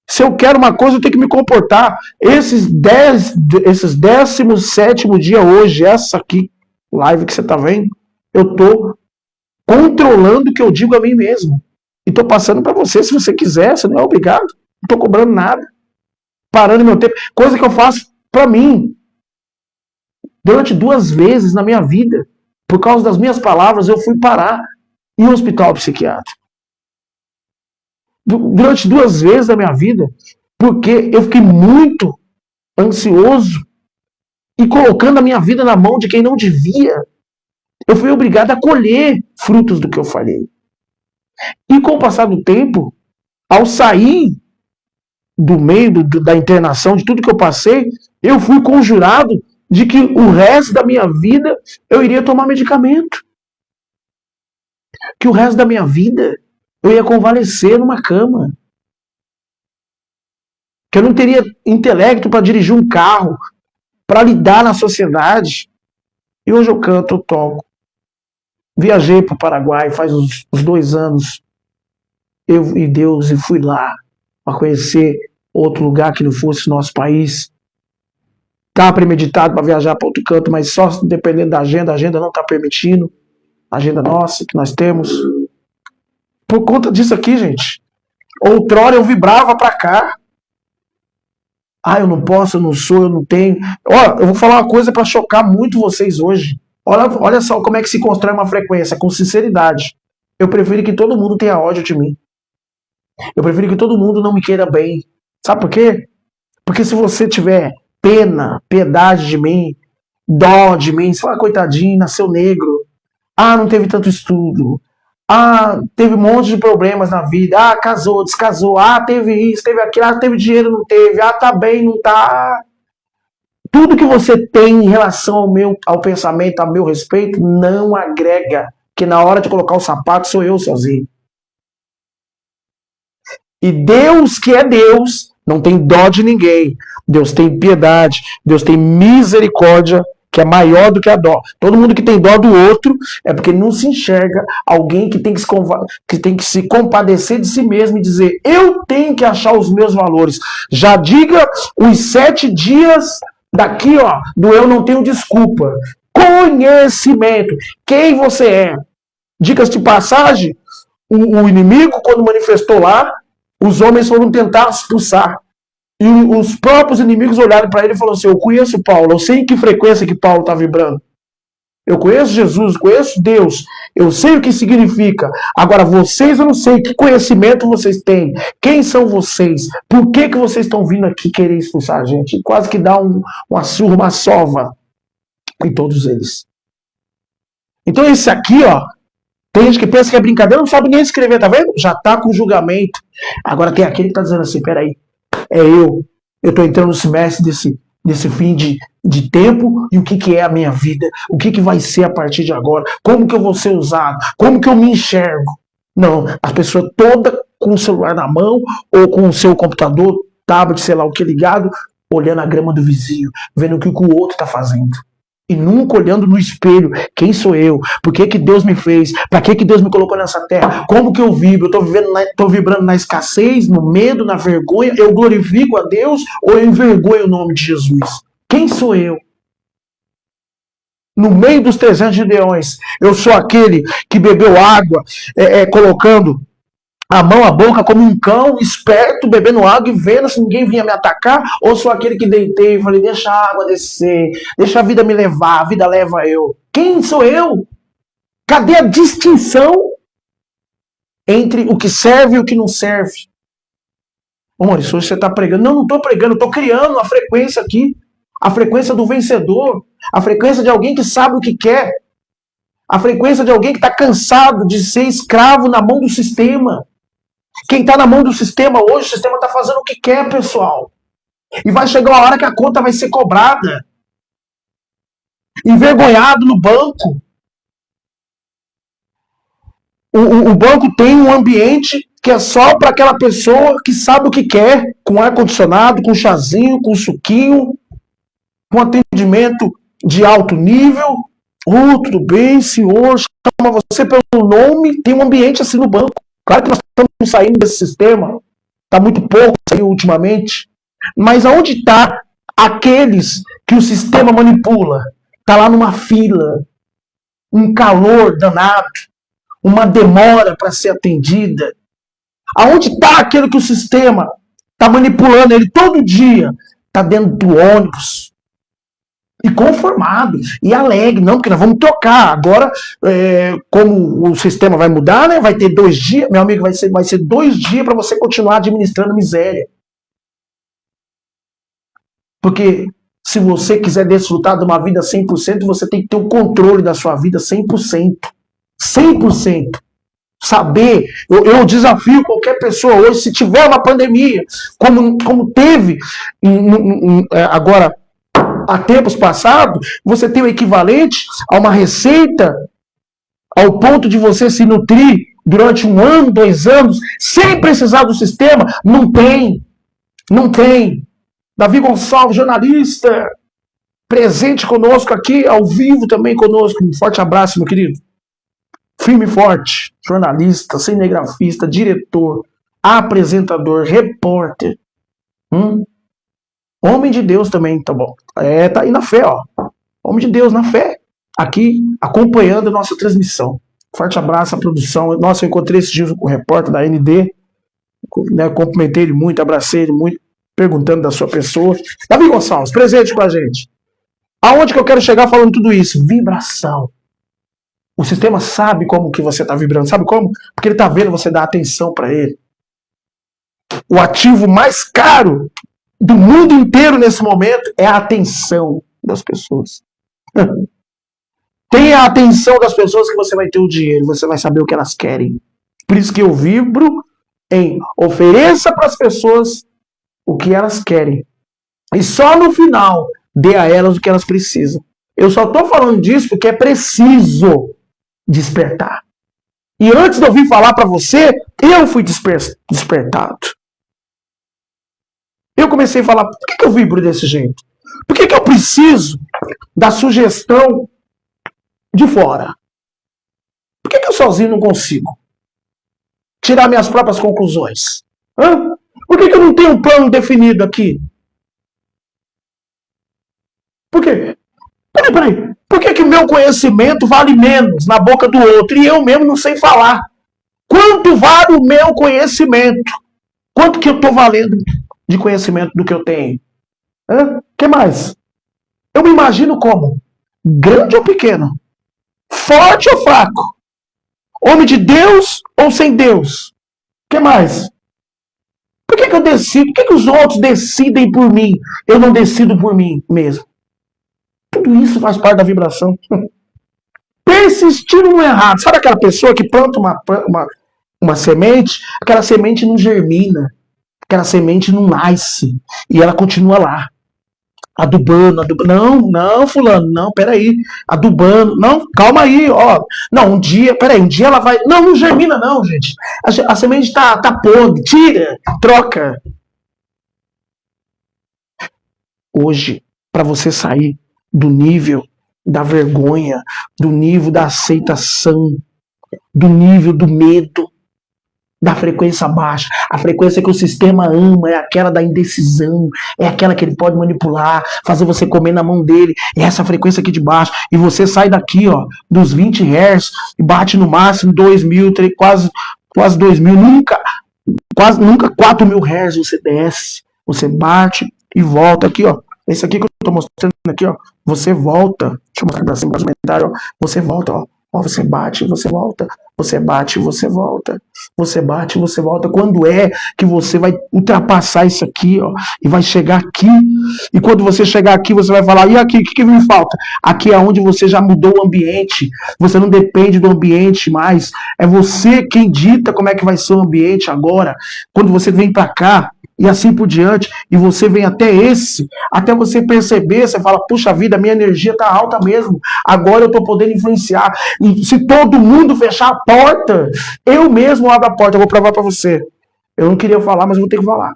Se eu quero uma coisa, eu tenho que me comportar. Esses 17º dia hoje, essa aqui, live que você está vendo, eu estou controlando o que eu digo a mim mesmo. E estou passando para você, se você quiser, você não é obrigado. Não estou cobrando nada. Parando meu tempo. Coisa que eu faço para mim. Durante 2 vezes na minha vida, por causa das minhas palavras, eu fui parar em um hospital psiquiátrico. Durante 2 vezes na minha vida, porque eu fiquei muito ansioso e colocando a minha vida na mão de quem não devia, eu fui obrigado a colher frutos do que eu falei. E com o passar do tempo, ao sair do meio da internação, de tudo que eu passei, eu fui conjurado de que o resto da minha vida eu iria tomar medicamento. Que o resto da minha vida eu ia convalescer numa cama. Que eu não teria intelecto para dirigir um carro, para lidar na sociedade. E hoje eu canto, eu toco. Viajei para o Paraguai faz uns 2 anos. Eu e Deus, e fui lá para conhecer outro lugar que não fosse nosso país. Estava premeditado para viajar para outro canto, mas só dependendo da agenda, a agenda não está permitindo. A agenda nossa, que nós temos. Por conta disso aqui, gente. Outrora eu vibrava para cá. Eu não posso, eu não sou, eu não tenho. Eu vou falar uma coisa para chocar muito vocês hoje. Olha só como é que se constrói uma frequência, com sinceridade. Eu prefiro que todo mundo tenha ódio de mim. Eu prefiro que todo mundo não me queira bem. Sabe por quê? Porque se você tiver pena, piedade de mim, dó de mim, você fala, coitadinho, nasceu negro. Não teve tanto estudo. Teve um monte de problemas na vida. Casou, descasou. Teve isso, teve aquilo. Teve dinheiro, não teve. Tá bem, não tá. Tudo que você tem em relação ao pensamento, a meu respeito, não agrega. Que na hora de colocar o sapato sou eu sozinho. E Deus, que é Deus, não tem dó de ninguém. Deus tem piedade, Deus tem misericórdia, que é maior do que a dó. Todo mundo que tem dó do outro é porque não se enxerga alguém que tem que se compadecer de si mesmo e dizer, eu tenho que achar os meus valores. Já diga os 7 dias daqui, do eu não tenho desculpa. Conhecimento. Quem você é? Dicas de passagem, o inimigo, quando manifestou lá, os homens foram tentar expulsar. E os próprios inimigos olharam para ele e falaram assim, eu conheço Paulo, eu sei em que frequência que Paulo está vibrando. Eu conheço Jesus, conheço Deus, eu sei o que significa. Agora vocês, eu não sei que conhecimento vocês têm. Quem são vocês? Por que vocês estão vindo aqui querer expulsar a gente? Quase que dá uma surra, uma sova em todos eles. Então esse aqui, tem gente que pensa que é brincadeira, não sabe nem escrever, tá vendo? Já tá com julgamento. Agora tem aquele que tá dizendo assim, peraí, eu tô entrando no semestre desse fim de tempo, e o que é a minha vida? O que vai ser a partir de agora? Como que eu vou ser usado? Como que eu me enxergo? Não, as pessoas todas com o celular na mão, ou com o seu computador, tablet, sei lá o que ligado, olhando a grama do vizinho, vendo o que o outro tá fazendo. E nunca olhando no espelho, quem sou eu? Por que Deus me fez? Para que Deus me colocou nessa terra? Como que eu vibro? Eu estou vibrando na escassez, no medo, na vergonha? Eu glorifico a Deus ou eu envergonho o nome de Jesus? Quem sou eu? No meio dos 300 leões, eu sou aquele que bebeu água, colocando a mão à boca como um cão, esperto, bebendo água e vendo se ninguém vinha me atacar, ou sou aquele que deitei e falei, deixa a água descer, deixa a vida me levar, a vida leva eu. Quem sou eu? Cadê a distinção entre o que serve e o que não serve? Maurício, hoje você está pregando. Não estou pregando, estou criando a frequência aqui, a frequência do vencedor, a frequência de alguém que sabe o que quer, a frequência de alguém que está cansado de ser escravo na mão do sistema. Quem está na mão do sistema hoje, o sistema está fazendo o que quer, pessoal. E vai chegar uma hora que a conta vai ser cobrada. Envergonhado no banco. O banco tem um ambiente que é só para aquela pessoa que sabe o que quer, com ar-condicionado, com chazinho, com suquinho, com atendimento de alto nível. Tudo bem, senhor, chama você pelo nome, tem um ambiente assim no banco. Claro que nós estamos saindo desse sistema, está muito pouco saiu ultimamente, mas aonde está aqueles que o sistema manipula? Está lá numa fila, um calor danado, uma demora para ser atendida. Aonde está aquele que o sistema está manipulando ele todo dia? Está dentro do ônibus, E conformado, e alegre, não, porque nós vamos trocar. Agora, como o sistema vai mudar, né? Vai ter 2 dias, meu amigo, vai ser 2 dias para você continuar administrando miséria. Porque se você quiser desfrutar de uma vida 100%, você tem que ter o controle da sua vida 100%. 100%. Saber, eu desafio qualquer pessoa hoje, se tiver uma pandemia, como teve agora, há tempos passados, você tem o equivalente a uma receita ao ponto de você se nutrir durante 1 ano, 2 anos, sem precisar do sistema. Não tem. Não tem. Davi Gonçalves, jornalista, presente conosco aqui, ao vivo também conosco. Um forte abraço, meu querido. Firme e forte, jornalista, cinegrafista, diretor, apresentador, repórter. Homem de Deus também, tá bom. Tá aí na fé, ó. Homem de Deus na fé. Aqui, acompanhando a nossa transmissão. Forte abraço à produção. Nossa, eu encontrei esse dia com o repórter da ND. Né, cumprimentei ele muito, abracei ele muito, perguntando da sua pessoa. Davi Gonçalves, presente com a gente. Aonde que eu quero chegar falando tudo isso? Vibração. O sistema sabe como que você está vibrando. Sabe como? Porque ele está vendo você dar atenção para ele. O ativo mais caro do mundo inteiro nesse momento é a atenção das pessoas. Tenha a atenção das pessoas que você vai ter o dinheiro. Você vai saber o que elas querem. Por isso que eu vibro em ofereça para as pessoas o que elas querem. E só no final dê a elas o que elas precisam. Eu só estou falando disso porque é preciso despertar. E antes de eu vir falar para você, eu fui despertado. Eu comecei a falar, por que eu vibro desse jeito? Por que eu preciso da sugestão de fora? Por que eu sozinho não consigo tirar minhas próprias conclusões? Por que eu não tenho um plano definido aqui? Por quê? Peraí. Por que o meu conhecimento vale menos na boca do outro e eu mesmo não sei falar? Quanto vale o meu conhecimento? Quanto que eu estou valendo de conhecimento do que eu tenho? O que mais? Eu me imagino como? Grande ou pequeno? Forte ou fraco? Homem de Deus ou sem Deus? O que mais? Por que eu decido? Por que os outros decidem por mim? Eu não decido por mim mesmo. Tudo isso faz parte da vibração. Persistir no errado. Sabe aquela pessoa que planta uma semente? Aquela semente não germina. Aquela semente não nasce. E ela continua lá. Adubando. Não, fulano. Não, peraí. Adubando. Não, calma aí. Ó. Não, um dia ela vai... Não germina não, gente. A semente tá podre. Tira. Troca. Hoje, para você sair do nível da vergonha, do nível da aceitação, do nível do medo, da frequência baixa. A frequência que o sistema ama é aquela da indecisão, é aquela que ele pode manipular, fazer você comer na mão dele, é essa frequência aqui de baixo. E você sai daqui, ó, dos 20 Hz e bate no máximo 2.000, quase 2.000, nunca 4.000 Hz você desce, você bate e volta aqui, ó. Esse aqui que eu tô mostrando aqui, ó, você volta. Deixa eu mostrar pra cima, ó. Você volta, ó. Ó, você bate, você volta. Você bate, você volta. Você bate, você volta. Quando é que você vai ultrapassar isso aqui, ó, e vai chegar aqui? E quando você chegar aqui, você vai falar, e aqui, o que me falta? Aqui é onde você já mudou o ambiente. Você não depende do ambiente mais. É você quem dita como é que vai ser o ambiente agora. Quando você vem pra cá, e assim por diante, e você vem até você perceber, você fala, puxa vida, minha energia tá alta mesmo, agora eu tô podendo influenciar, e se todo mundo fechar a porta, eu mesmo abro a porta, eu vou provar pra você. Eu não queria falar, mas eu vou ter que falar.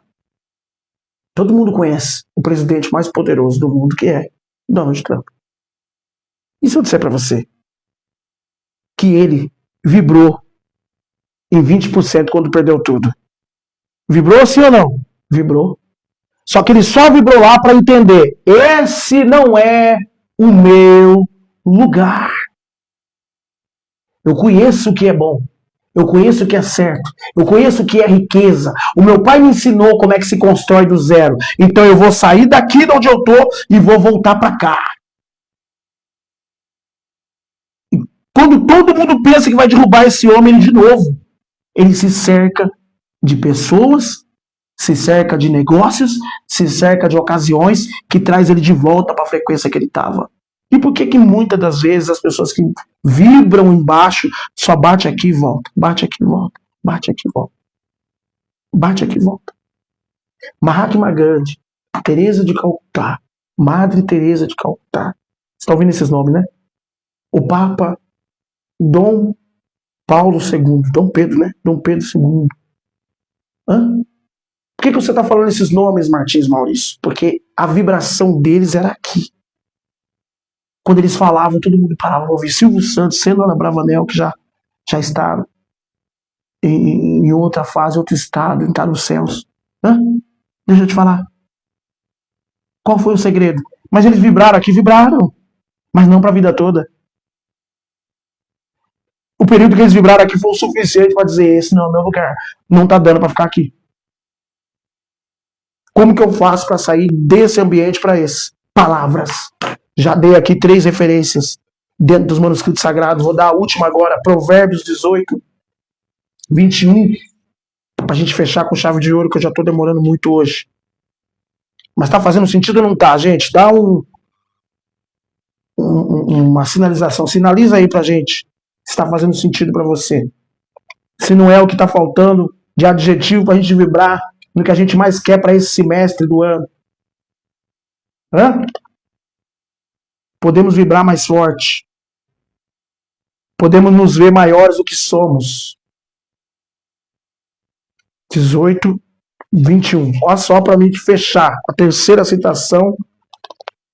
Todo mundo conhece o presidente mais poderoso do mundo, que é Donald Trump. E se eu disser pra você que ele vibrou em 20% quando perdeu tudo? Vibrou sim ou não? Vibrou. Só que ele só vibrou lá para entender. Esse não é o meu lugar. Eu conheço o que é bom. Eu conheço o que é certo. Eu conheço o que é riqueza. O meu pai me ensinou como é que se constrói do zero. Então eu vou sair daqui de onde eu tô e vou voltar para cá. Quando todo mundo pensa que vai derrubar esse homem de novo, ele se cerca de pessoas, se cerca de negócios, se cerca de ocasiões que traz ele de volta para a frequência que ele estava. E por que muitas das vezes as pessoas que vibram embaixo só bate aqui e volta, bate aqui e volta, bate aqui e volta, bate aqui e volta? Mahatma Gandhi, Teresa de Calcutá, Madre Teresa de Calcutá. Você está ouvindo esses nomes, né? O Papa Dom Paulo II, Dom Pedro, né? Dom Pedro II. Hã? Por que você está falando esses nomes, Martins Maurício? Porque a vibração deles era aqui. Quando eles falavam, todo mundo parava para ouvir. Silvio Santos, sendo Ana Bravanel, que já está em outra fase, outro estado, está nos céus. Hã? Deixa eu te falar. Qual foi o segredo? Mas eles vibraram aqui, vibraram. Mas não para a vida toda. O período que eles vibraram aqui foi o suficiente para dizer: esse não é o meu lugar. Não está dando para ficar aqui. Como que eu faço para sair desse ambiente para esse? Palavras. Já dei aqui 3 referências dentro dos manuscritos sagrados. Vou dar a última agora, Provérbios 18, 21, para a gente fechar com chave de ouro, que eu já estou demorando muito hoje. Mas está fazendo sentido ou não está, gente? Dá uma sinalização. Sinaliza aí para a gente se está fazendo sentido para você. Se não é o que está faltando de adjetivo para a gente vibrar no que a gente mais quer para esse semestre do ano. Hã? Podemos vibrar mais forte. Podemos nos ver maiores do que somos. 18, 21. Olha só para mim fechar a terceira citação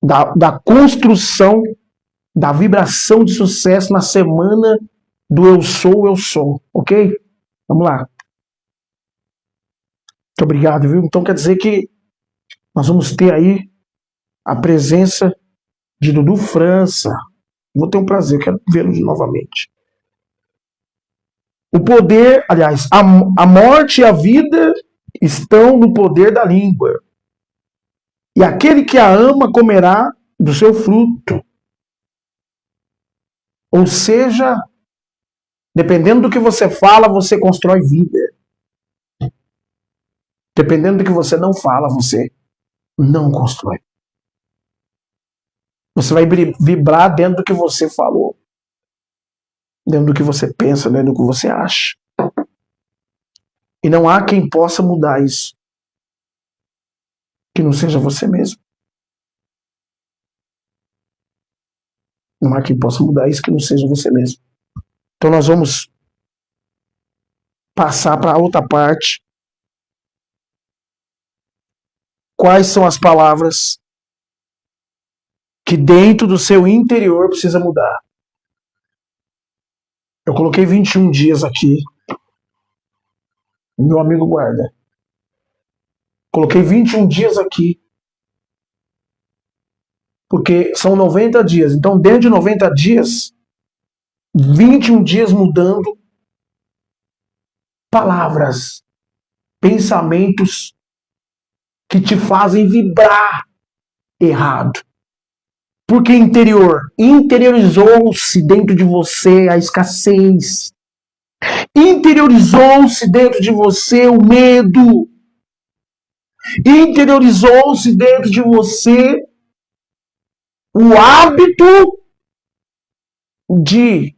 da construção da vibração de sucesso na semana do eu sou. Ok? Vamos lá. Muito obrigado, viu? Então quer dizer que nós vamos ter aí a presença de Dudu França. Vou ter um prazer, quero vê-lo novamente. O poder, aliás, a morte e a vida estão no poder da língua. E aquele que a ama comerá do seu fruto. Ou seja, dependendo do que você fala, você constrói vida. Dependendo do que você não fala, você não constrói. Você vai vibrar dentro do que você falou. Dentro do que você pensa, dentro do que você acha. E não há quem possa mudar isso. Que não seja você mesmo. Não há quem possa mudar isso que não seja você mesmo. Então nós vamos passar para a outra parte. Quais são as palavras que dentro do seu interior precisa mudar? Eu coloquei 21 dias aqui. Meu amigo guarda. Coloquei 21 dias aqui. Porque são 90 dias. Então, dentro de 90 dias, 21 dias mudando palavras, pensamentos que te fazem vibrar errado. Porque interiorizou-se dentro de você a escassez. Interiorizou-se dentro de você o medo. Interiorizou-se dentro de você o hábito de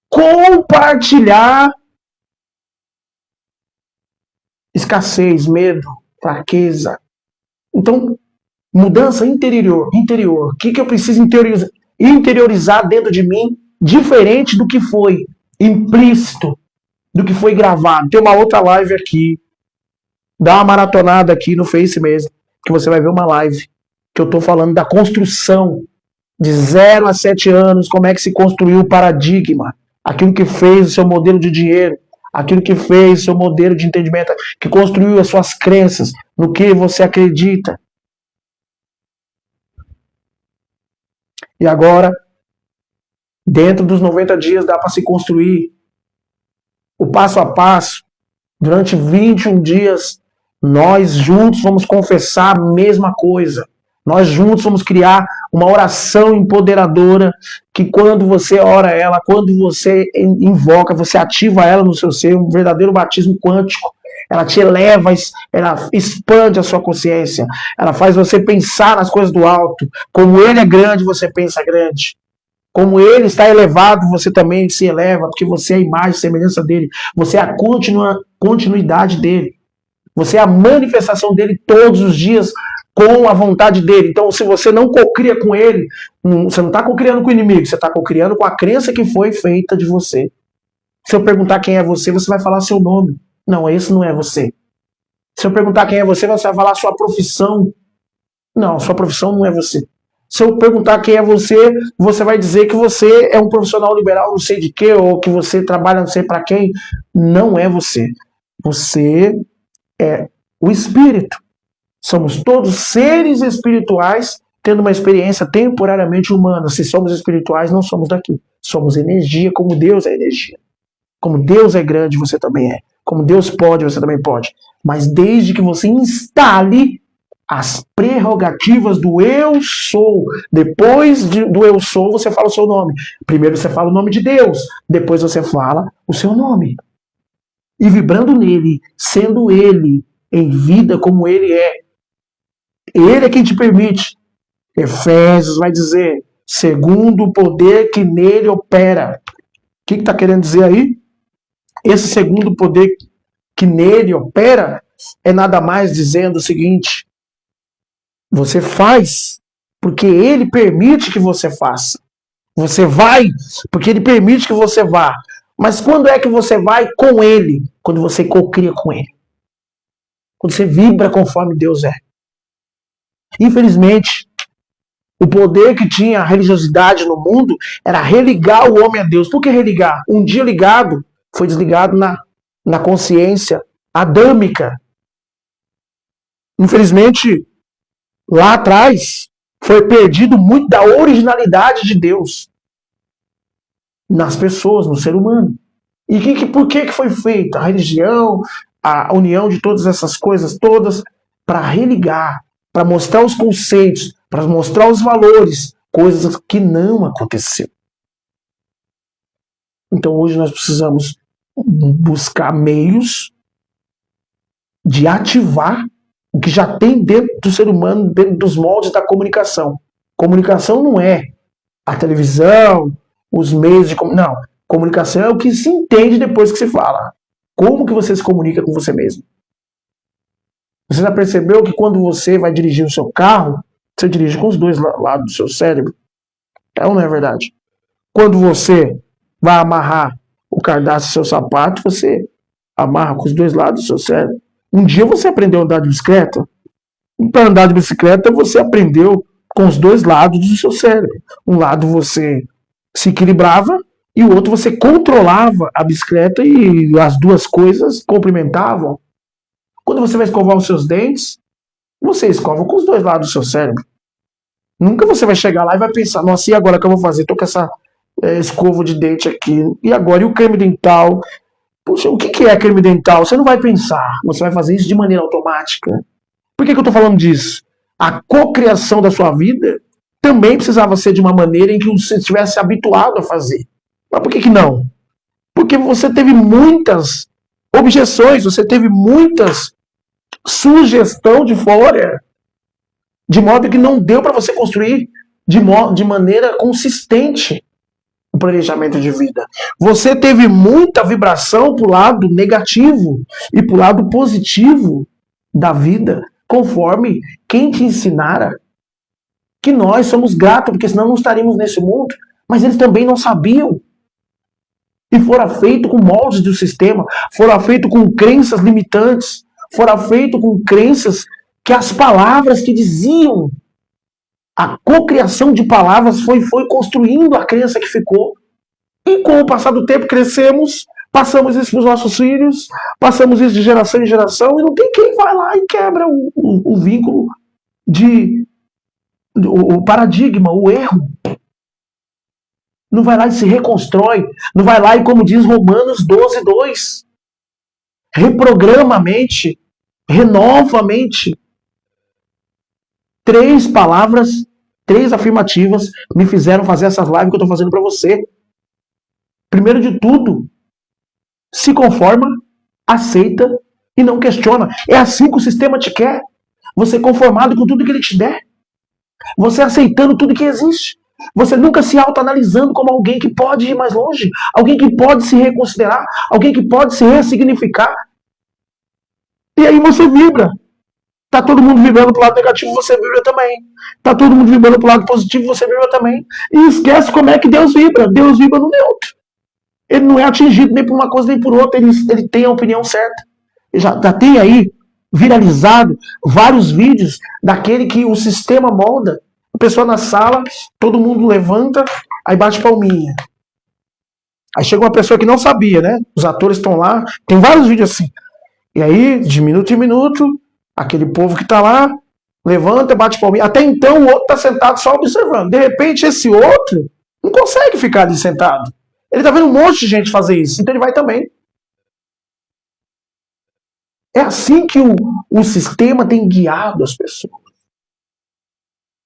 compartilhar escassez, medo, fraqueza. Então, mudança interior. O que eu preciso interiorizar dentro de mim, diferente do que foi implícito, do que foi gravado. Tem uma outra live aqui. Dá uma maratonada aqui no Face mesmo, que você vai ver uma live que eu estou falando da construção de 0 a 7 anos, como é que se construiu o paradigma, aquilo que fez o seu modelo de dinheiro, aquilo que fez o seu modelo de entendimento, que construiu as suas crenças, no que você acredita. E agora, dentro dos 90 dias, dá para se construir o passo a passo. Durante 21 dias, nós juntos vamos confessar a mesma coisa. Nós juntos vamos criar uma oração empoderadora, que quando você ora ela, quando você invoca, você ativa ela no seu ser, um verdadeiro batismo quântico. Ela te eleva, ela expande a sua consciência, ela faz você pensar nas coisas do alto. Como ele é grande, você pensa grande. Como ele está elevado, você também se eleva, porque você é a imagem e semelhança dele. Você é a continuidade dele. Você é a manifestação dele todos os dias com a vontade dele. Então, se você não cocria com ele, você não está cocriando com o inimigo, você está cocriando com a crença que foi feita de você. Se eu perguntar quem é você, você vai falar seu nome. Não, esse não é você. Se eu perguntar quem é você, você vai falar sua profissão. Não, sua profissão não é você. Se eu perguntar quem é você, você vai dizer que você é um profissional liberal não sei de quê, ou que você trabalha não sei para quem. Não é você. Você é o espírito. Somos todos seres espirituais tendo uma experiência temporariamente humana. Se somos espirituais, não somos daqui. Somos energia, como Deus é energia. Como Deus é grande, você também é. Como Deus pode, você também pode. Mas desde que você instale as prerrogativas do eu sou. Depois do eu sou, você fala o seu nome. Primeiro você fala o nome de Deus. Depois você fala o seu nome. E vibrando nele, sendo ele em vida como ele é. Ele é quem te permite. Efésios vai dizer, segundo o poder que nele opera. O que está querendo dizer aí? Esse segundo poder que nele opera é nada mais dizendo o seguinte: você faz porque ele permite que você faça. Você vai porque ele permite que você vá. Mas quando é que você vai com ele? Quando você cocria com ele. Quando você vibra conforme Deus é. Infelizmente, o poder que tinha a religiosidade no mundo era religar o homem a Deus. Por que religar? Um dia ligado, foi desligado na consciência adâmica. Infelizmente, lá atrás, foi perdido muito da originalidade de Deus nas pessoas, no ser humano. E por que foi feita a religião, a união de todas essas coisas todas, para religar, para mostrar os conceitos, para mostrar os valores, coisas que não aconteceram. Então hoje nós precisamos buscar meios de ativar o que já tem dentro do ser humano, dentro dos moldes da comunicação. Comunicação não é a televisão, os meios de comunicação. Não. Comunicação é o que se entende depois que se fala. Como que você se comunica com você mesmo? Você já percebeu que quando você vai dirigir o seu carro, você dirige com os dois lados do seu cérebro? É ou não é verdade? Quando você vai amarrar o cadastro do seu sapato, você amarra com os dois lados do seu cérebro. Um dia você aprendeu a andar de bicicleta. Para andar de bicicleta, você aprendeu com os dois lados do seu cérebro. Um lado você se equilibrava e o outro você controlava a bicicleta e as duas coisas complementavam. Quando você vai escovar os seus dentes, você escova com os dois lados do seu cérebro. Nunca você vai chegar lá e vai pensar, nossa, e agora que eu vou fazer? Estou com essa escova de dente aqui. E agora? E o creme dental? Puxa, o que é creme dental? Você não vai pensar. Você vai fazer isso de maneira automática. Por que eu estou falando disso? A cocriação da sua vida também precisava ser de uma maneira em que você estivesse habituado a fazer. Mas por que não? Porque você teve muitas objeções, você teve muitas sugestão de fora, de modo que não deu para você construir de maneira consistente o planejamento de vida. Você teve muita vibração para o lado negativo e para o lado positivo da vida, conforme quem te ensinara que nós somos gratos, porque senão não estaríamos nesse mundo. Mas eles também não sabiam. E fora feito com moldes do sistema, fora feito com crenças limitantes, fora feito com crenças que as palavras que diziam, a cocriação de palavras foi construindo a crença que ficou. E com o passar do tempo crescemos, passamos isso para os nossos filhos, passamos isso de geração em geração, e não tem quem vai lá e quebra o vínculo o paradigma, o erro. Não vai lá e se reconstrói, não vai lá e, como diz Romanos 12:2, reprograma a mente, renova a mente. 3 palavras 3 afirmativas me fizeram fazer essas lives que eu estou fazendo para você. Primeiro de tudo, se conforma, aceita e não questiona. É assim que o sistema te quer. Você conformado com tudo que ele te der. Você aceitando tudo que existe. Você nunca se autoanalisando como alguém que pode ir mais longe. Alguém que pode se reconsiderar. Alguém que pode se ressignificar. E aí você vibra. Tá todo mundo vibrando pro lado negativo, você vibra também. Tá todo mundo vibrando pro lado positivo, você vibra também. E esquece como é que Deus vibra. Deus vibra no neutro. Ele não é atingido nem por uma coisa nem por outra. Ele tem a opinião certa. Já tem aí viralizado vários vídeos daquele que o sistema molda. A pessoa na sala, todo mundo levanta, aí bate palminha. Aí chega uma pessoa que não sabia, né? Os atores estão lá, tem vários vídeos assim. E aí, de minuto em minuto, aquele povo que tá lá, levanta, bate palminha. Até então o outro tá sentado só observando. De repente esse outro não consegue ficar ali sentado. Ele tá vendo um monte de gente fazer isso, então ele vai também. É assim que o sistema tem guiado as pessoas.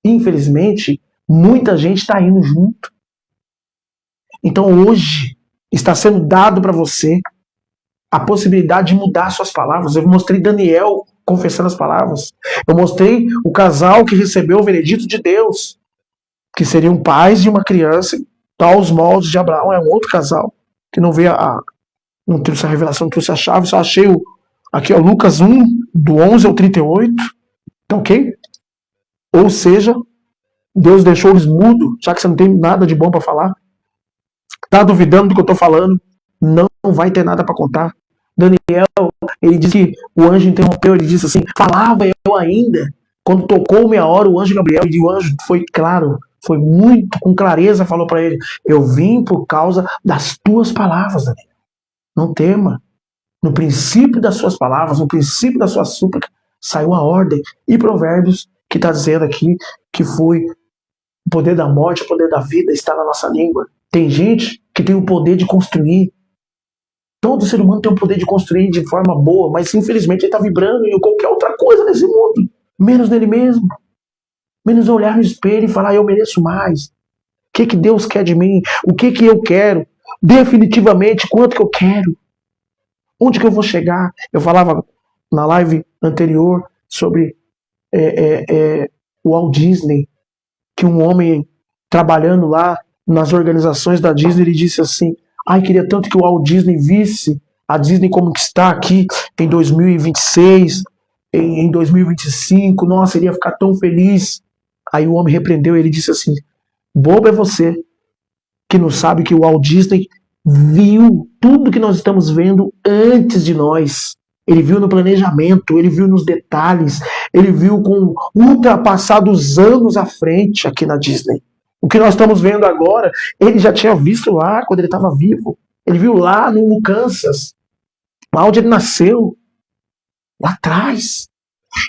Infelizmente, muita gente está indo junto. Então hoje está sendo dado para você a possibilidade de mudar suas palavras. Eu mostrei Daniel confessando as palavras. Eu mostrei o casal que recebeu o veredito de Deus, que seriam pais de uma criança, tal os moldes de Abraão. É um outro casal que não veio não trouxe a revelação, não trouxe a chave. Só achei aqui, ó, Lucas 1, do 11 ao 38. Tá ok? Ou seja, Deus deixou eles mudos, já que você não tem nada de bom para falar. Tá duvidando do que eu tô falando? Não vai ter nada para contar. Daniel, ele disse que o anjo interrompeu, ele disse assim, falava eu ainda. Quando tocou minha hora, o anjo Gabriel, e o anjo foi claro, foi muito, com clareza, falou para ele, eu vim por causa das tuas palavras, Daniel. Não tema. No princípio das suas palavras, no princípio da sua súplica, saiu a ordem. E Provérbios, que está dizendo aqui que foi o poder da morte, o poder da vida está na nossa língua. Tem gente que tem o poder de construir. Todo ser humano tem o poder de construir de forma boa, mas infelizmente ele está vibrando em qualquer outra coisa nesse mundo. Menos nele mesmo. Menos olhar no espelho e falar, eu mereço mais. O que Deus quer de mim? O que eu quero? Definitivamente, quanto que eu quero? Onde que eu vou chegar? Eu falava na live anterior sobre o Walt Disney, que um homem trabalhando lá nas organizações da Disney, ele disse assim, queria tanto que o Walt Disney visse a Disney como que está aqui em 2026, em 2025, nossa, ele ia ficar tão feliz. Aí o homem repreendeu, ele disse assim, bobo é você, que não sabe que o Walt Disney viu tudo que nós estamos vendo antes de nós. Ele viu no planejamento, ele viu nos detalhes, ele viu com ultrapassados anos à frente aqui na Disney. O que nós estamos vendo agora, ele já tinha visto lá quando ele estava vivo. Ele viu lá no Kansas, lá onde ele nasceu, lá atrás.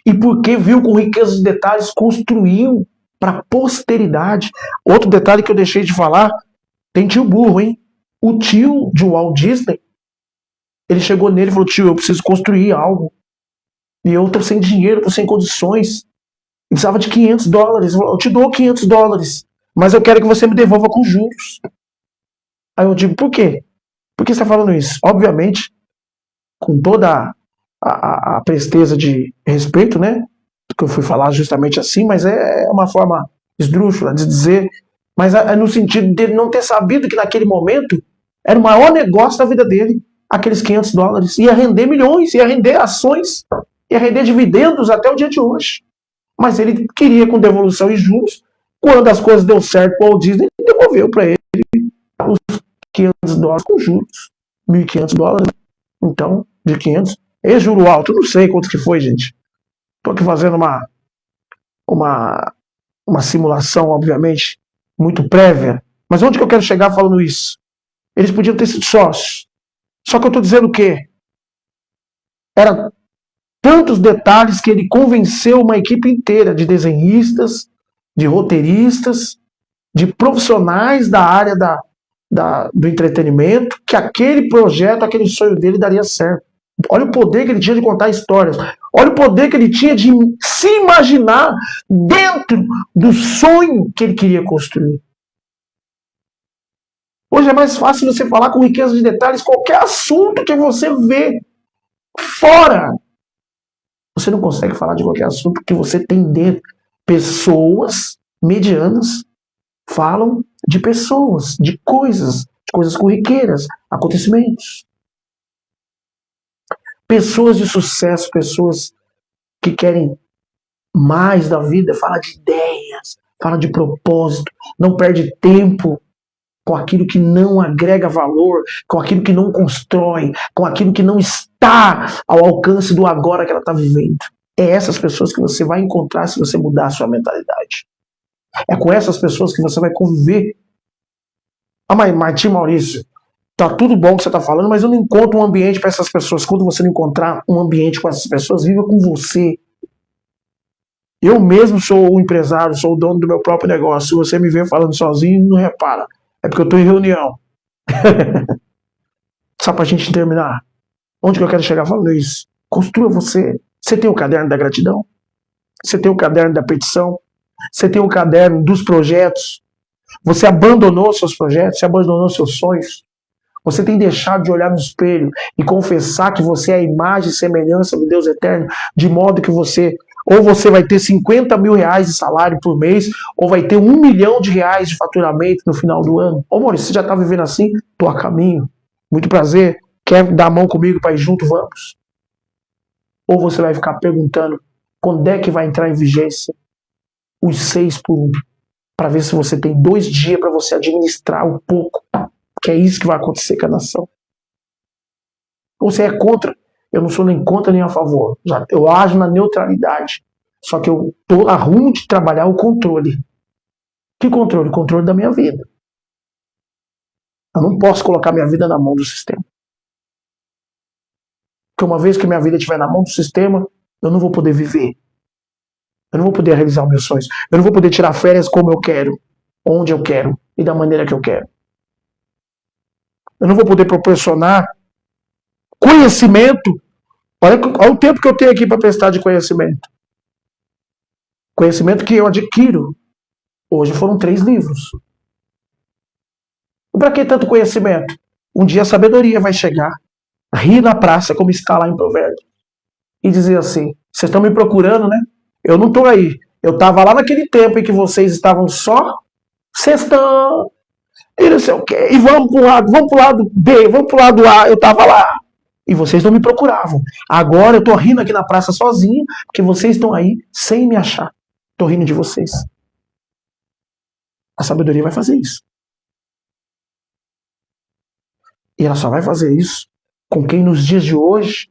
E porque viu com riqueza de detalhes, construiu para a posteridade. Outro detalhe que eu deixei de falar, tem tio burro, hein? O tio de Walt Disney, ele chegou nele e falou, tio, eu preciso construir algo. E eu tô sem dinheiro, tô sem condições. Eu precisava de $500. Ele falou, eu te dou $500, mas eu quero que você me devolva com juros. Aí eu digo, por quê? Por que você está falando isso? Obviamente, com toda a presteza de respeito, né? Que eu fui falar justamente assim, mas é uma forma esdrúxula de dizer, mas é no sentido dele não ter sabido que naquele momento era o maior negócio da vida dele, aqueles $500. Ia render milhões, ia render ações, ia render dividendos até o dia de hoje. Mas ele queria com devolução e juros. Quando as coisas deu certo com o Walt Disney, ele devolveu para ele os $500 com juros. $1.500, né? Então, de 500. É juro alto, não sei quanto que foi, gente. Estou aqui fazendo uma simulação, obviamente, muito prévia. Mas onde que eu quero chegar falando isso? Eles podiam ter sido sócios. Só que eu estou dizendo o quê? Era tantos detalhes que ele convenceu uma equipe inteira de desenhistas, de roteiristas, de profissionais da área do entretenimento, que aquele projeto, aquele sonho dele daria certo. Olha o poder que ele tinha de contar histórias. Olha o poder que ele tinha de se imaginar dentro do sonho que ele queria construir. Hoje é mais fácil você falar com riqueza de detalhes qualquer assunto que você vê fora. Você não consegue falar de qualquer assunto que você tem dentro. Pessoas medianas falam de pessoas, de coisas corriqueiras, acontecimentos. Pessoas de sucesso, pessoas que querem mais da vida, fala de ideias, fala de propósito, não perde tempo com aquilo que não agrega valor, com aquilo que não constrói, com aquilo que não está ao alcance do agora que ela está vivendo. É essas pessoas que você vai encontrar se você mudar a sua mentalidade. É com essas pessoas que você vai conviver. Ah, mas Martim Maurício, tá tudo bom que você está falando, mas eu não encontro um ambiente para essas pessoas. Quando você não encontrar um ambiente com essas pessoas, viva com você. Eu mesmo sou o empresário, sou o dono do meu próprio negócio. Se você me vê falando sozinho, não repara. É porque eu estou em reunião. Só para a gente terminar. Onde que eu quero chegar falando isso? Construa você. Você tem o caderno da gratidão? Você tem o caderno da petição? Você tem o caderno dos projetos? Você abandonou seus projetos? Você abandonou seus sonhos? Você tem deixado de olhar no espelho e confessar que você é a imagem e semelhança do Deus eterno, de modo que você, ou você vai ter 50 mil reais de salário por mês, ou vai ter 1 milhão de reais de faturamento no final do ano. Ô Maurício, você já está vivendo assim? Estou a caminho. Muito prazer. Quer dar a mão comigo para ir junto? Vamos. Ou você vai ficar perguntando quando é que vai entrar em vigência os 6 por 1, para ver se você tem 2 dias para você administrar um pouco. Que é isso que vai acontecer com a nação. Você é contra? Eu não sou nem contra nem a favor. Eu ajo na neutralidade. Só que eu estou a rumo de trabalhar o controle. Que controle? O controle da minha vida. Eu não posso colocar minha vida na mão do sistema. Porque uma vez que minha vida estiver na mão do sistema, eu não vou poder viver. Eu não vou poder realizar os meus sonhos. Eu não vou poder tirar férias como eu quero, onde eu quero e da maneira que eu quero. Eu não vou poder proporcionar conhecimento. Olha o tempo que eu tenho aqui para prestar de conhecimento. Conhecimento que eu adquiro. Hoje foram 3 livros. Para que tanto conhecimento? Um dia a sabedoria vai chegar, rir na praça, como está lá em Provérbios, e dizer assim: vocês estão me procurando, né? Eu não estou aí. Eu estava lá naquele tempo em que vocês estavam só cestão, e não sei o quê, e vamos para o lado B, vamos para o lado A, eu estava lá. E vocês não me procuravam. Agora eu estou rindo aqui na praça sozinho, porque vocês estão aí sem me achar. Estou rindo de vocês. A sabedoria vai fazer isso. E ela só vai fazer isso com quem nos dias de hoje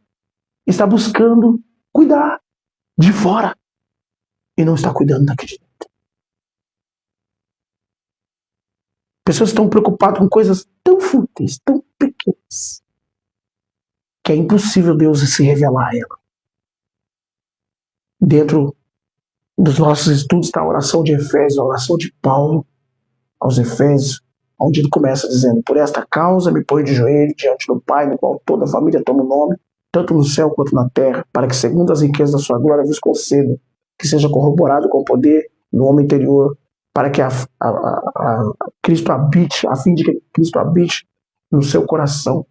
está buscando cuidar de fora e não está cuidando daqui de dentro. Pessoas estão preocupadas com coisas tão fúteis, tão pequenas, que é impossível Deus se revelar a ela. Dentro dos nossos estudos está a oração de Efésios, a oração de Paulo aos Efésios, onde ele começa dizendo: por esta causa me ponho de joelho diante do Pai, no qual toda a família toma o nome, tanto no céu quanto na terra, para que segundo as riquezas da sua glória vos conceda, que seja corroborado com poder no homem interior, para que Cristo habite, a fim de que Cristo habite no seu coração,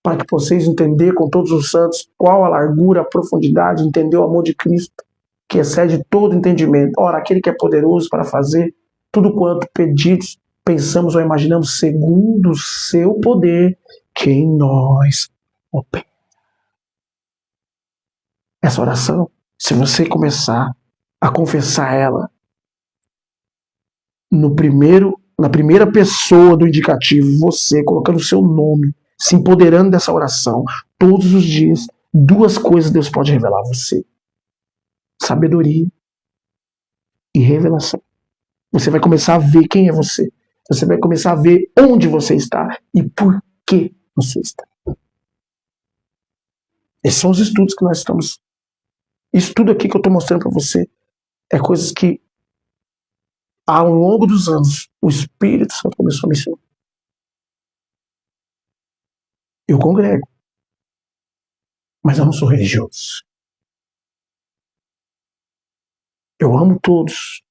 para que vocês entender com todos os santos qual a largura, a profundidade, entender o amor de Cristo, que excede todo entendimento. Ora, aquele que é poderoso para fazer tudo quanto pedidos, pensamos ou imaginamos, segundo o seu poder, que em nós opera. Essa oração, se você começar a confessar ela na primeira pessoa do indicativo, você colocando o seu nome, se empoderando dessa oração, todos os dias, 2 coisas Deus pode revelar a você: sabedoria e revelação. Você vai começar a ver quem é você. Você vai começar a ver onde você está e por que você está. Esses são os estudos que nós estamos. Isso tudo aqui que eu estou mostrando para você é coisas que, ao longo dos anos, o Espírito Santo começou a me ensinar. Eu congrego, mas eu não sou religioso. Eu amo todos,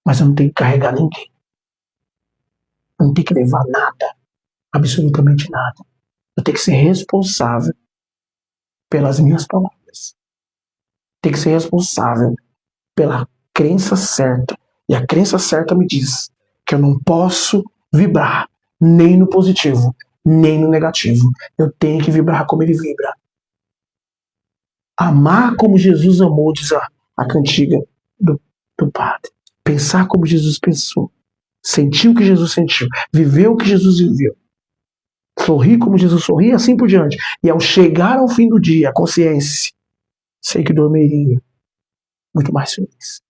mas eu não tenho que carregar ninguém. Eu não tenho que levar nada, absolutamente nada. Eu tenho que ser responsável pelas minhas palavras. Tenho que ser responsável pela crença certa. E a crença certa me diz que eu não posso vibrar nem no positivo, nem no negativo. Eu tenho que vibrar como ele vibra. Amar como Jesus amou, diz a cantiga do Padre. Pensar como Jesus pensou. Sentir o que Jesus sentiu. Viver o que Jesus viveu. Sorrir como Jesus sorria, e assim por diante. E ao chegar ao fim do dia, a consciência, sei que dormiria muito mais feliz.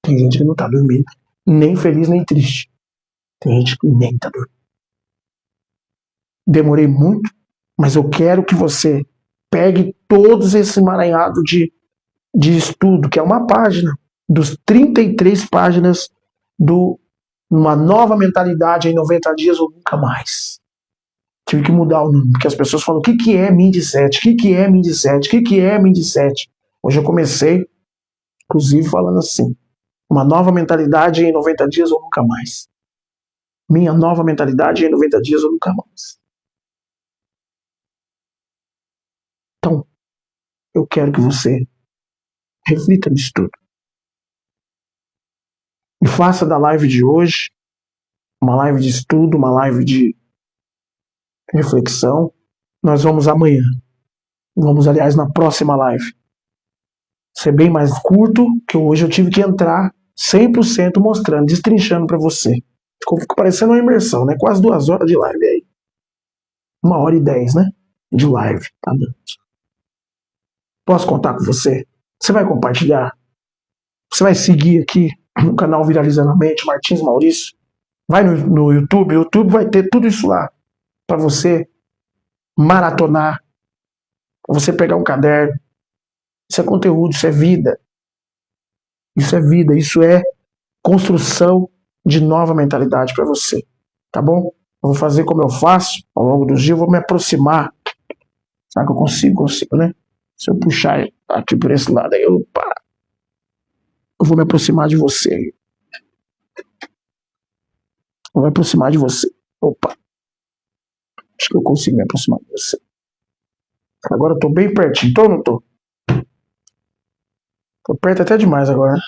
Tem gente que não está dormindo, nem feliz, nem triste. Tem gente que nem está dormindo. Demorei muito, mas eu quero que você pegue todos esse emaranhado de estudo, que é uma página, dos 33 páginas do Uma Nova Mentalidade em 90 Dias ou Nunca Mais. Tive que mudar o nome, porque as pessoas falam, o que é Mindset? O que é Mindset? O que é Mindset? Hoje eu comecei, inclusive, falando assim, uma nova mentalidade em 90 dias ou nunca mais. Minha nova mentalidade em 90 dias ou nunca mais. Então, eu quero que você reflita nisso tudo. E faça da live de hoje uma live de estudo, uma live de reflexão. Nós vamos amanhã. Vamos, aliás, na próxima live. Ser bem mais curto, que hoje eu tive que entrar 100% mostrando, destrinchando para você. Ficou parecendo uma imersão, né? Quase 2 horas de live aí. 1h10, né? De live, tá dando. Posso contar com você? Você vai compartilhar? Você vai seguir aqui no canal Viralizando a Mente, Martins Maurício? Vai no YouTube, o YouTube vai ter tudo isso lá para você maratonar, para você pegar um caderno. Isso é conteúdo, isso é vida. Isso é vida, isso é construção de nova mentalidade para você, tá bom? Eu vou fazer como eu faço ao longo dos dias, eu vou me aproximar. Será que eu consigo? Consigo, né? Se eu puxar aqui por esse lado aí, eu vou me aproximar de você. Eu vou me aproximar de você. Opa. Acho que eu consigo me aproximar de você. Agora eu tô bem pertinho. Tô ou não tô? Tô perto até demais agora.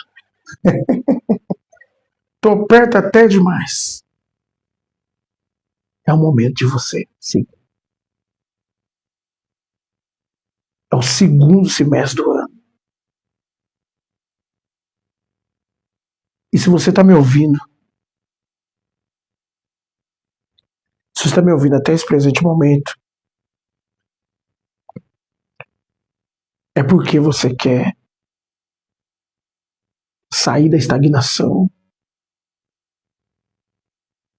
Tô perto até demais. É o momento de você. Sim. É o segundo semestre do ano. E se você tá me ouvindo, se você está me ouvindo até esse presente momento, é porque você quer sair da estagnação.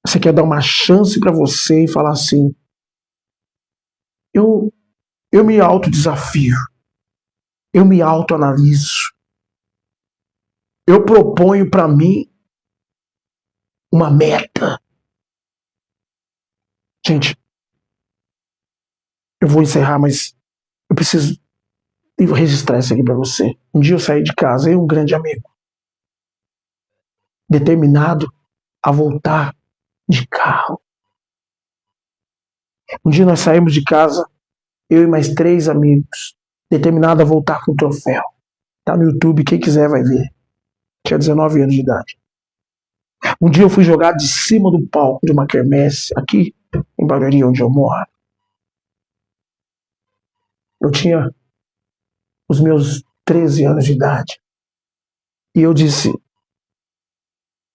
Você quer dar uma chance para você e falar assim: eu me autodesafio, eu me autoanaliso, eu proponho para mim uma meta. Gente, eu vou encerrar, mas eu preciso registrar isso aqui para você. Um dia eu saí de casa e um grande amigo, determinado a voltar de carro. Um dia nós saímos de casa, eu e mais 3 amigos, determinado a voltar com o troféu. Tá no YouTube, quem quiser vai ver. Tinha 19 anos de idade. Um dia eu fui jogado de cima do palco de uma quermesse aqui em Barueri, onde eu moro. Eu tinha os meus 13 anos de idade. E eu disse,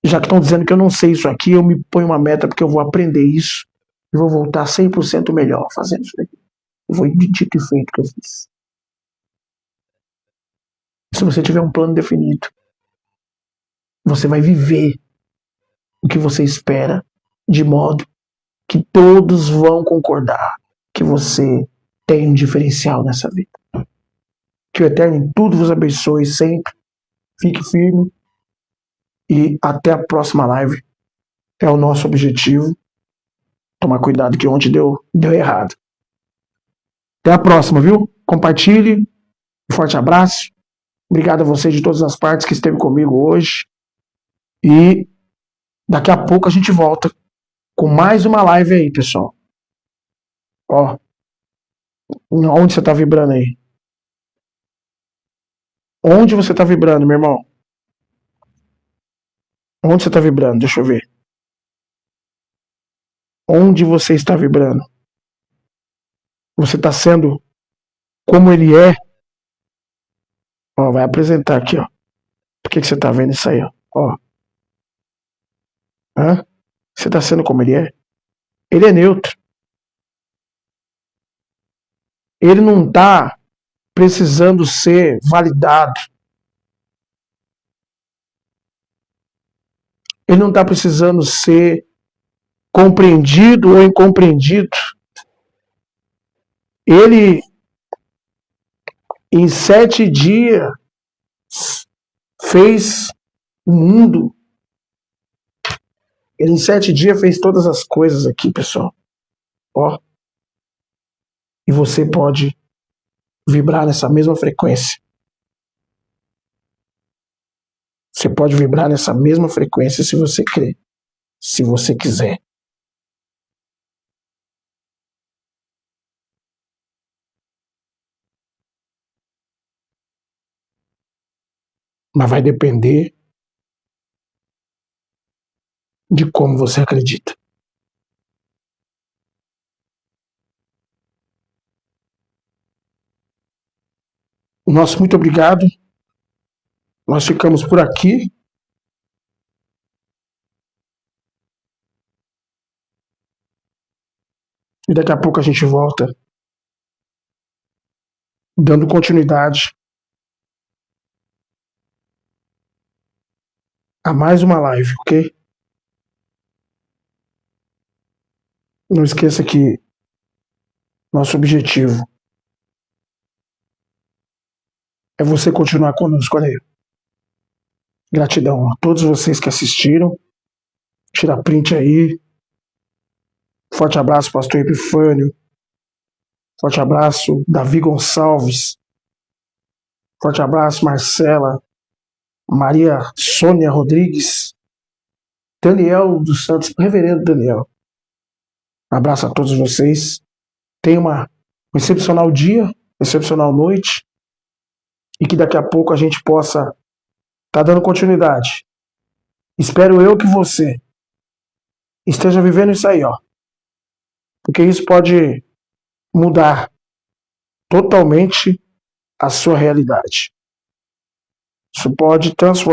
já que estão dizendo que eu não sei isso aqui, eu me ponho uma meta porque eu vou aprender isso e vou voltar 100% melhor fazendo isso daqui. Foi dito e feito que eu fiz. Se você tiver um plano definido, você vai viver o que você espera, de modo que todos vão concordar que você tem um diferencial nessa vida. Que o Eterno em tudo vos abençoe sempre. Fique firme. E até a próxima live. É o nosso objetivo. Tomar cuidado que ontem deu errado. Até a próxima, viu? Compartilhe. Um forte abraço. Obrigado a você de todas as partes que esteve comigo hoje. E daqui a pouco a gente volta com mais uma live aí, pessoal. Ó, onde você tá vibrando aí? Onde você tá vibrando, meu irmão? Onde você tá vibrando? Deixa eu ver. Onde você está vibrando? Você tá sendo como ele é? Ó, vai apresentar aqui, ó. Por que você tá vendo isso aí, ó? Ó. Hã? Você tá sendo como ele é? Ele é neutro. Ele não tá precisando ser validado. Ele não tá precisando ser compreendido ou incompreendido. Ele, em 7 dias, fez o mundo. Ele, em 7 dias, fez todas as coisas aqui, pessoal. Ó. E você pode vibrar nessa mesma frequência. Você pode vibrar nessa mesma frequência se você crer. Se você quiser. Mas vai depender de como você acredita. Nosso muito obrigado. Nós ficamos por aqui. E daqui a pouco a gente volta dando continuidade a mais uma live, ok? Não esqueça que nosso objetivo é você continuar conosco, olha aí. Gratidão a todos vocês que assistiram. Tira print aí. Forte abraço, pastor Epifânio. Forte abraço, Davi Gonçalves. Forte abraço, Marcela. Maria Sônia Rodrigues. Daniel dos Santos, reverendo Daniel. Um abraço a todos vocês. Tenha um excepcional dia, excepcional noite. E que daqui a pouco a gente possa estar dando continuidade. Espero eu que você esteja vivendo isso aí, ó. Porque isso pode mudar totalmente a sua realidade. Isso pode transformar